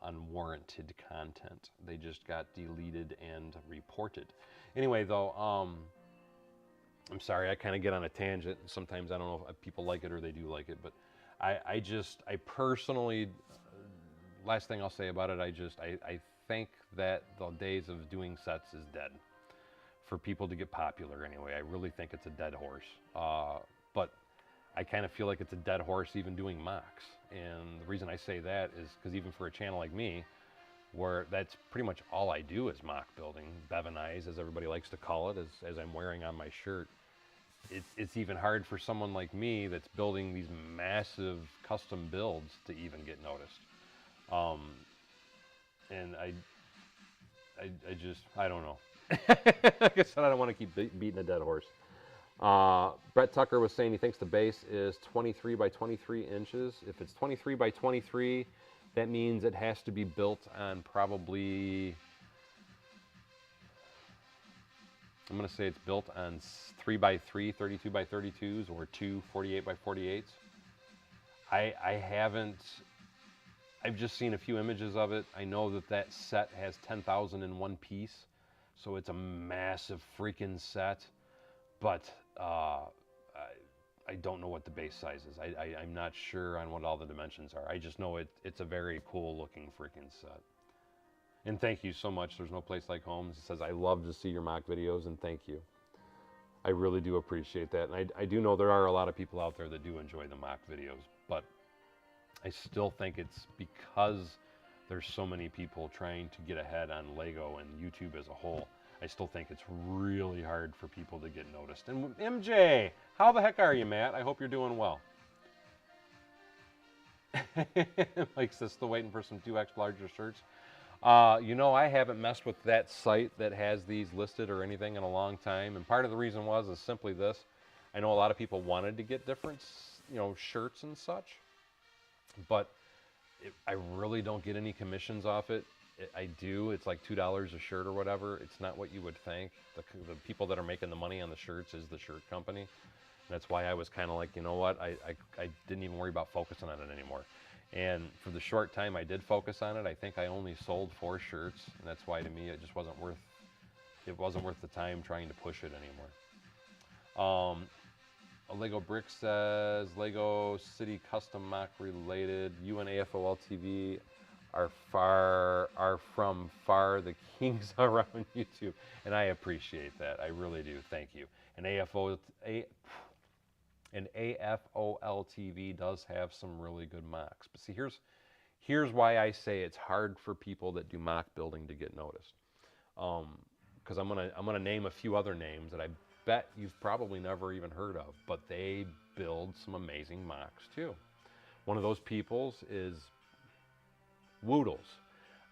unwarranted content. They just got deleted and reported. Anyway, though, I'm sorry, I kind of get on a tangent. Sometimes I don't know if people like it or they do like it, but I personally, last thing I'll say about it, I think that the days of doing sets is dead. For people to get popular anyway. I really think it's a dead horse. But I kind of feel like it's a dead horse even doing mocks. And the reason I say that is because even for a channel like me, where that's pretty much all I do is mock building, Bevanized, as everybody likes to call it, as I'm wearing on my shirt, it's even hard for someone like me that's building these massive custom builds to even get noticed. And I don't know. Like I said, I don't want to keep beating a dead horse. Brett Tucker was saying he thinks the base is 23 by 23 inches. If it's 23 by 23, that means it has to be built on probably, I'm going to say it's built on 3 by 3, 32 by 32s, or 2 48 by 48s. I've just seen a few images of it. I know that set has 10,001 piece. So it's a massive freaking set, but I don't know what the base size is. I'm not sure on what all the dimensions are. I just know it's a very cool looking freaking set. And thank you so much. There's no place like home. It says, I love to see your mock videos, and thank you. I really do appreciate that. And I do know there are a lot of people out there that do enjoy the mock videos, but I still think it's because there's so many people trying to get ahead on Lego and YouTube as a whole. I still think it's really hard for people to get noticed. And MJ, how the heck are you, Matt? I hope you're doing well. Mike says, still waiting for some 2X larger shirts. You know, I haven't messed with that site that has these listed or anything in a long time. And part of the reason is simply this. I know a lot of people wanted to get different, shirts and such, but I really don't get any commissions off it. I do. It's like $2 a shirt or whatever. It's not what you would think. The people that are making the money on the shirts is the shirt company. And that's why I was kind of like, you know what? I didn't even worry about focusing on it anymore. And for the short time I did focus on it, I think I only sold 4 shirts. And that's why to me it just wasn't worth the time trying to push it anymore. A Lego Brick says, Lego City Custom Mock related. You and AFOL TV are from far the kings around YouTube. And I appreciate that. I really do. Thank you. And AFOL TV does have some really good mocks. But see, here's why I say it's hard for people that do mock building to get noticed. Because I'm gonna name a few other names that I bet you've probably never even heard of, but they build some amazing mocks too. One of those peoples is Woodles.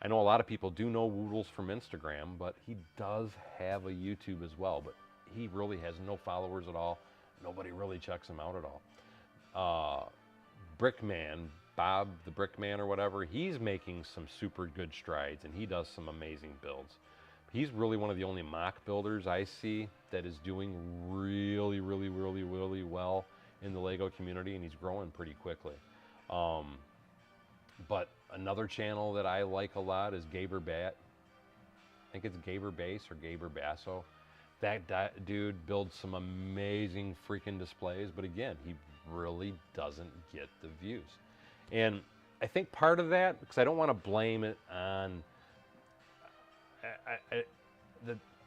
I know a lot of people do know Woodles from Instagram, but he does have a YouTube as well, but he really has no followers at all. Nobody really checks him out at all. Brickman, Bob the Brickman or whatever, he's making some super good strides, and he does some amazing builds. He's really one of the only mock builders I see that is doing really, really, really, really well in the Lego community, and he's growing pretty quickly. But another channel that I like a lot is Gaber Bat. I think it's Gaber Base or Gaber Basso. That dude builds some amazing freaking displays, but again, he really doesn't get the views. And I think part of that, because I don't want to blame it on,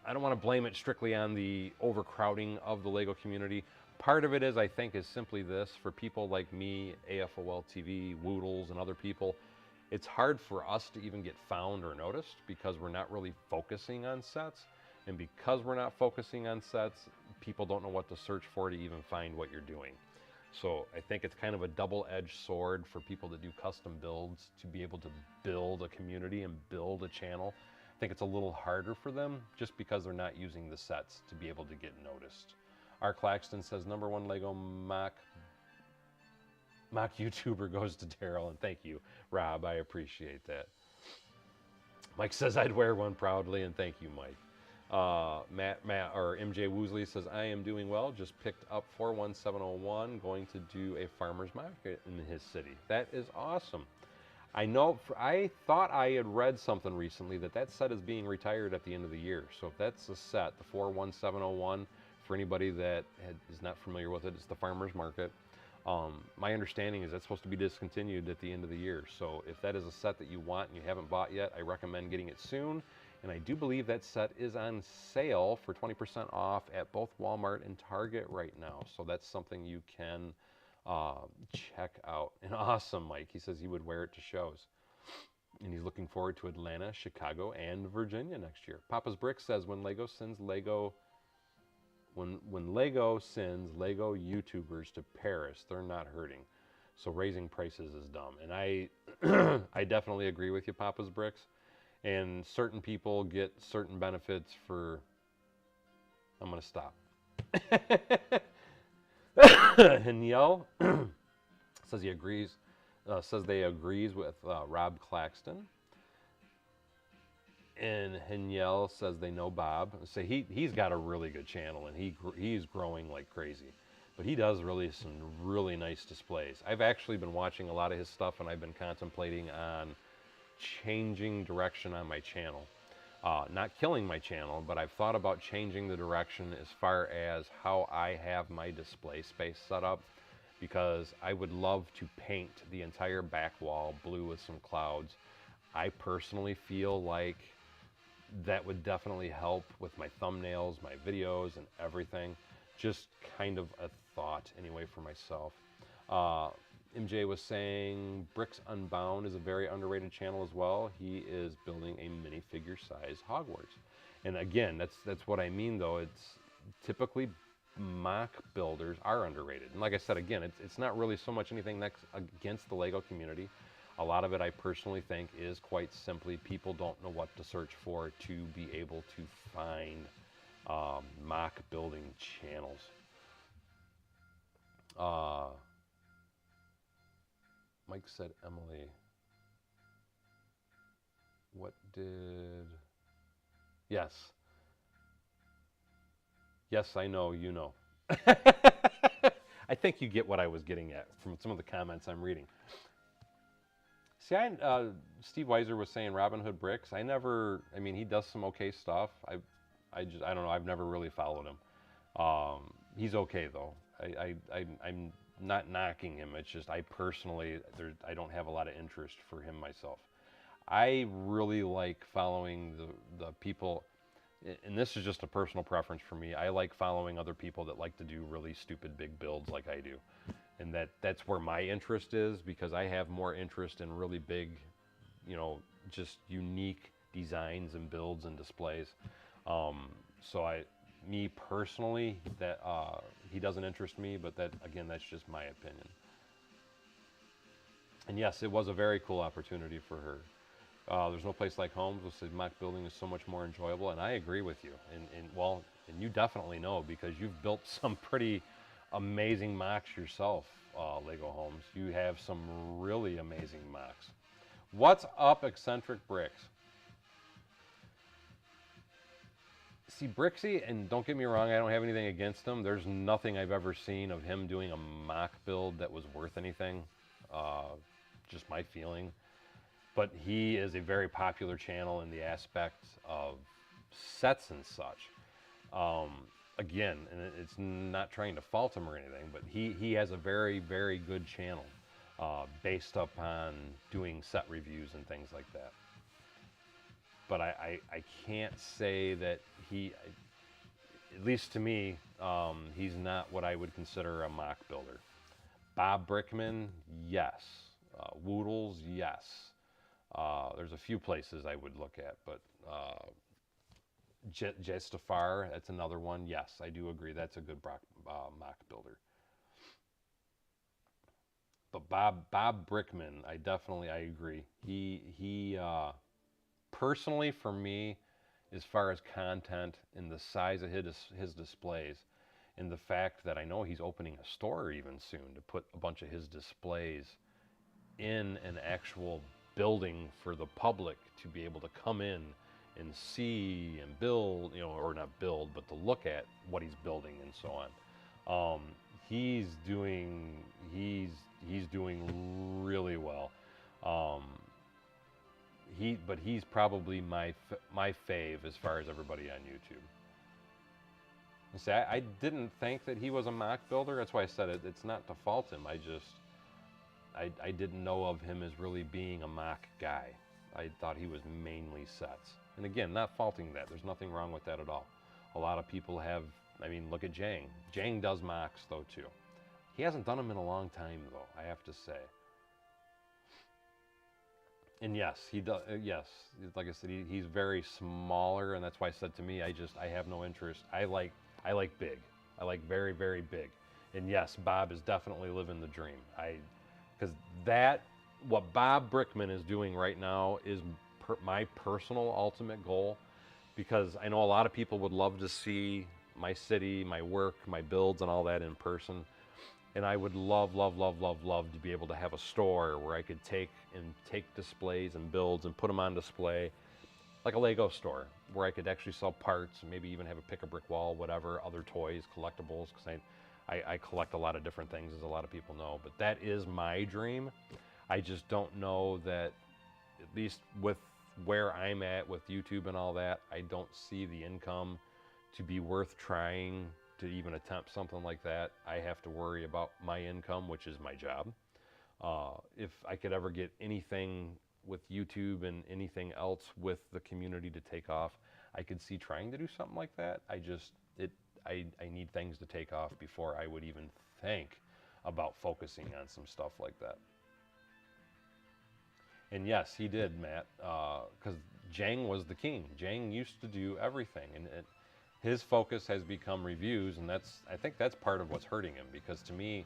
I don't want to blame it strictly on the overcrowding of the Lego community. Part of it is, I think, is simply this: for people like me, AFOL TV, Woodles, and other people, it's hard for us to even get found or noticed because we're not really focusing on sets. And because we're not focusing on sets, people don't know what to search for to even find what you're doing. So I think it's kind of a double-edged sword for people that do custom builds to be able to build a community and build a channel. I think it's a little harder for them just because they're not using the sets to be able to get noticed. R. Claxton says, #1 Lego mock YouTuber goes to Daryl, and thank you, Rob. I appreciate that. Mike says I'd wear one proudly, and thank you, Mike. Matt or MJ Woosley says I am doing well. Just picked up 41701, going to do a farmer's market in his city. That is awesome. I know. I thought I had read something recently that set is being retired at the end of the year. So if that's the set, the 41701, for anybody that is not familiar with it, it's the farmer's market. My understanding is that's supposed to be discontinued at the end of the year. So if that is a set that you want and you haven't bought yet, I recommend getting it soon. And I do believe that set is on sale for 20% off at both Walmart and Target right now. So that's something you can check out. And awesome, Mike. He says he would wear it to shows. And he's looking forward to Atlanta, Chicago, and Virginia next year. Papa's Brick says when Lego sends Lego YouTubers to Paris, they're not hurting. So raising prices is dumb. And I I definitely agree with you, Papa's Bricks. And certain people get certain benefits for... I'm going to stop. Haniel says he agrees. Says they agrees with Rob Claxton. And Haniel says they know Bob. So he's got a really good channel, and he's growing like crazy. But he does really some really nice displays. I've actually been watching a lot of his stuff, and I've been contemplating on changing direction on my channel. Not killing my channel, but I've thought about changing the direction as far as how I have my display space set up, because I would love to paint the entire back wall blue with some clouds. I personally feel like that would definitely help with my thumbnails, my videos, and everything. Just kind of a thought anyway for myself. MJ was saying Bricks Unbound is a very underrated channel as well. He is building a minifigure size Hogwarts. And again, that's what I mean though. It's typically mock builders are underrated. And like I said, again, it's not really so much anything that's against the Lego community. A lot of it I personally think is quite simply people don't know what to search for to be able to find mock building channels. Mike said, Emily, what did... Yes. Yes, I know, you know. I think you get what I was getting at from some of the comments I'm reading. See, Steve Weiser was saying Robin Hood Bricks. I mean, he does some okay stuff. I don't know, I've never really followed him. He's okay, though. I'm not knocking him. It's just I personally, I don't have a lot of interest for him myself. I really like following the people, and this is just a personal preference for me. I like following other people that like to do really stupid big builds like I do. And that's where my interest is, because I have more interest in really big, just unique designs and builds and displays. So me personally, that he doesn't interest me, but again, that's just my opinion. And yes, it was a very cool opportunity for her. There's no place like home. So mock building is so much more enjoyable, and I agree with you. And you definitely know, because you've built some pretty amazing mocks yourself, Lego Homes. You have some really amazing mocks. What's up, Eccentric Bricks? See, Brixie, and don't get me wrong, I don't have anything against him. There's nothing I've ever seen of him doing a mock build that was worth anything. Just my feeling. But he is a very popular channel in the aspect of sets and such. Again, and it's not trying to fault him or anything, but he has a very, very good channel based upon doing set reviews and things like that. But I can't say that he, at least to me, he's not what I would consider a mock builder. Bob Brickman, yes. Woodles, yes. There's a few places I would look at, but Jestafar, that's another one. Yes, I do agree. That's a good mock builder. But Bob Brickman, I agree. He personally, for me, as far as content and the size of his displays, and the fact that I know he's opening a store even soon to put a bunch of his displays in an actual building for the public to be able to come in and see and build, or not build, but to look at what he's building and so on. He's doing really well. But he's probably my fave as far as everybody on YouTube. And see, I didn't think that he was a mock builder. That's why I said it's not to fault him. I didn't know of him as really being a mock guy. I thought he was mainly sets. And again, not faulting that. There's nothing wrong with that at all. A lot of people have, look at Jang. Jang does mocks though too. He hasn't done them in a long time though, I have to say. And yes, he does. Yes, like I said, he's very smaller, and that's why I said to me, I have no interest. I like big. I like very, very big. And yes, Bob is definitely living the dream. Because what Bob Brickman is doing right now is my personal ultimate goal, because I know a lot of people would love to see my city, my work, my builds and all that in person. And I would love to be able to have a store where I could take displays and builds and put them on display, like a Lego store, where I could actually sell parts and maybe even have a pick-a-brick wall, whatever, other toys, collectibles, because I collect a lot of different things, as a lot of people know. But that is my dream. I just don't know that, at least with where I'm at with YouTube and all that, I don't see the income to be worth trying to even attempt something like that. I have to worry about my income, which is my job. If I could ever get anything with YouTube and anything else with the community to take off, I could see trying to do something like that. I need things to take off before I would even think about focusing on some stuff like that. And yes, he did, Matt, because Jang was the king. Jang used to do everything, and his focus has become reviews, and I think that's part of what's hurting him, because to me,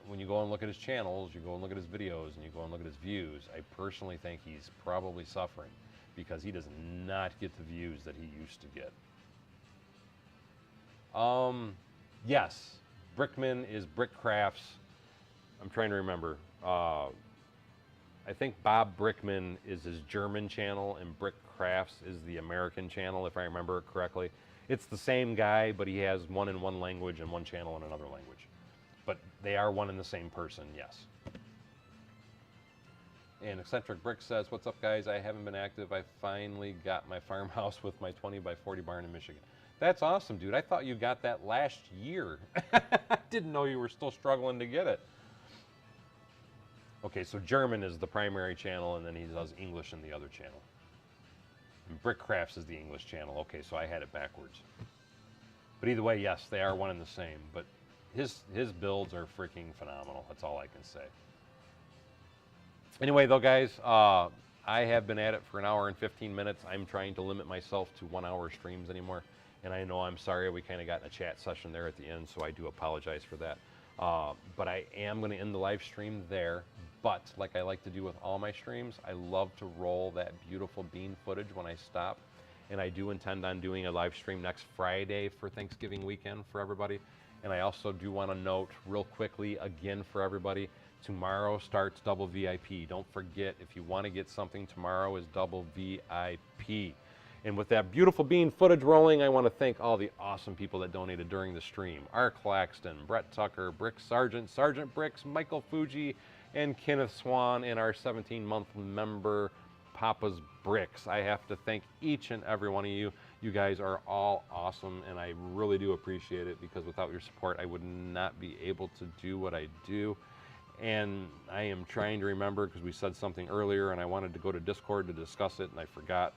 when you go and look at his channels, you go and look at his videos, and you go and look at his views, I personally think he's probably suffering because he does not get the views that he used to get. Yes, Brickman is Brick Crafts. I'm trying to remember. I think Bob Brickman is his German channel, and Brick Crafts is the American channel, if I remember it correctly. It's the same guy, but he has one in one language and one channel in another language. But they are one and the same person, yes. And Eccentric Brick says, what's up, guys? I haven't been active. I finally got my farmhouse with my 20 by 40 barn in Michigan. That's awesome, dude. I thought you got that last year. I didn't know you were still struggling to get it. Okay, so German is the primary channel, and then he does English in the other channel. And Brick Crafts is the English channel. Okay, so I had it backwards. But either way, yes, they are one and the same. But his builds are freaking phenomenal. That's all I can say. Anyway, though, guys, I have been at it for 1 hour and 15 minutes. I'm trying to limit myself to 1 hour streams anymore. And I know I'm sorry we kind of got in a chat session there at the end, so I do apologize for that. But I am going to end the live stream there. But like I like to do with all my streams, I love to roll that beautiful bean footage when I stop. And I do intend on doing a live stream next Friday for Thanksgiving weekend for everybody. And I also do want to note real quickly again for everybody, tomorrow starts Double VIP. Don't forget, if you want to get something, tomorrow is Double VIP. And with that beautiful bean footage rolling, I want to thank all the awesome people that donated during the stream. R. Claxton, Brett Tucker, Brick Sargent, Sergeant Bricks, Michael Fuji, and Kenneth Swan, and our 17-month member, Papa's Bricks. I have to thank each and every one of you. You guys are all awesome, and I really do appreciate it, because without your support, I would not be able to do what I do. And I am trying to remember, because we said something earlier, and I wanted to go to Discord to discuss it, and I forgot.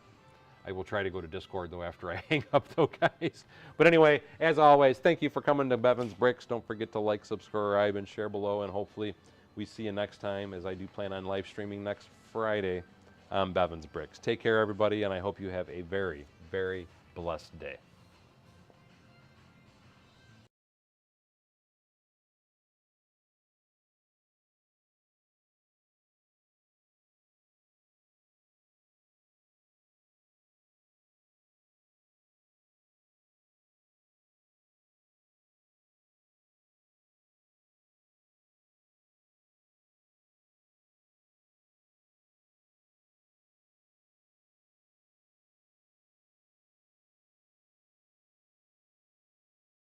I will try to go to Discord, though, after I hang up, though, guys. But anyway, as always, thank you for coming to Bevan's Bricks. Don't forget to like, subscribe, and share below, and hopefully we see you next time, as I do plan on live streaming next Friday on Bevan's Bricks. Take care, everybody, and I hope you have a very, very blessed day.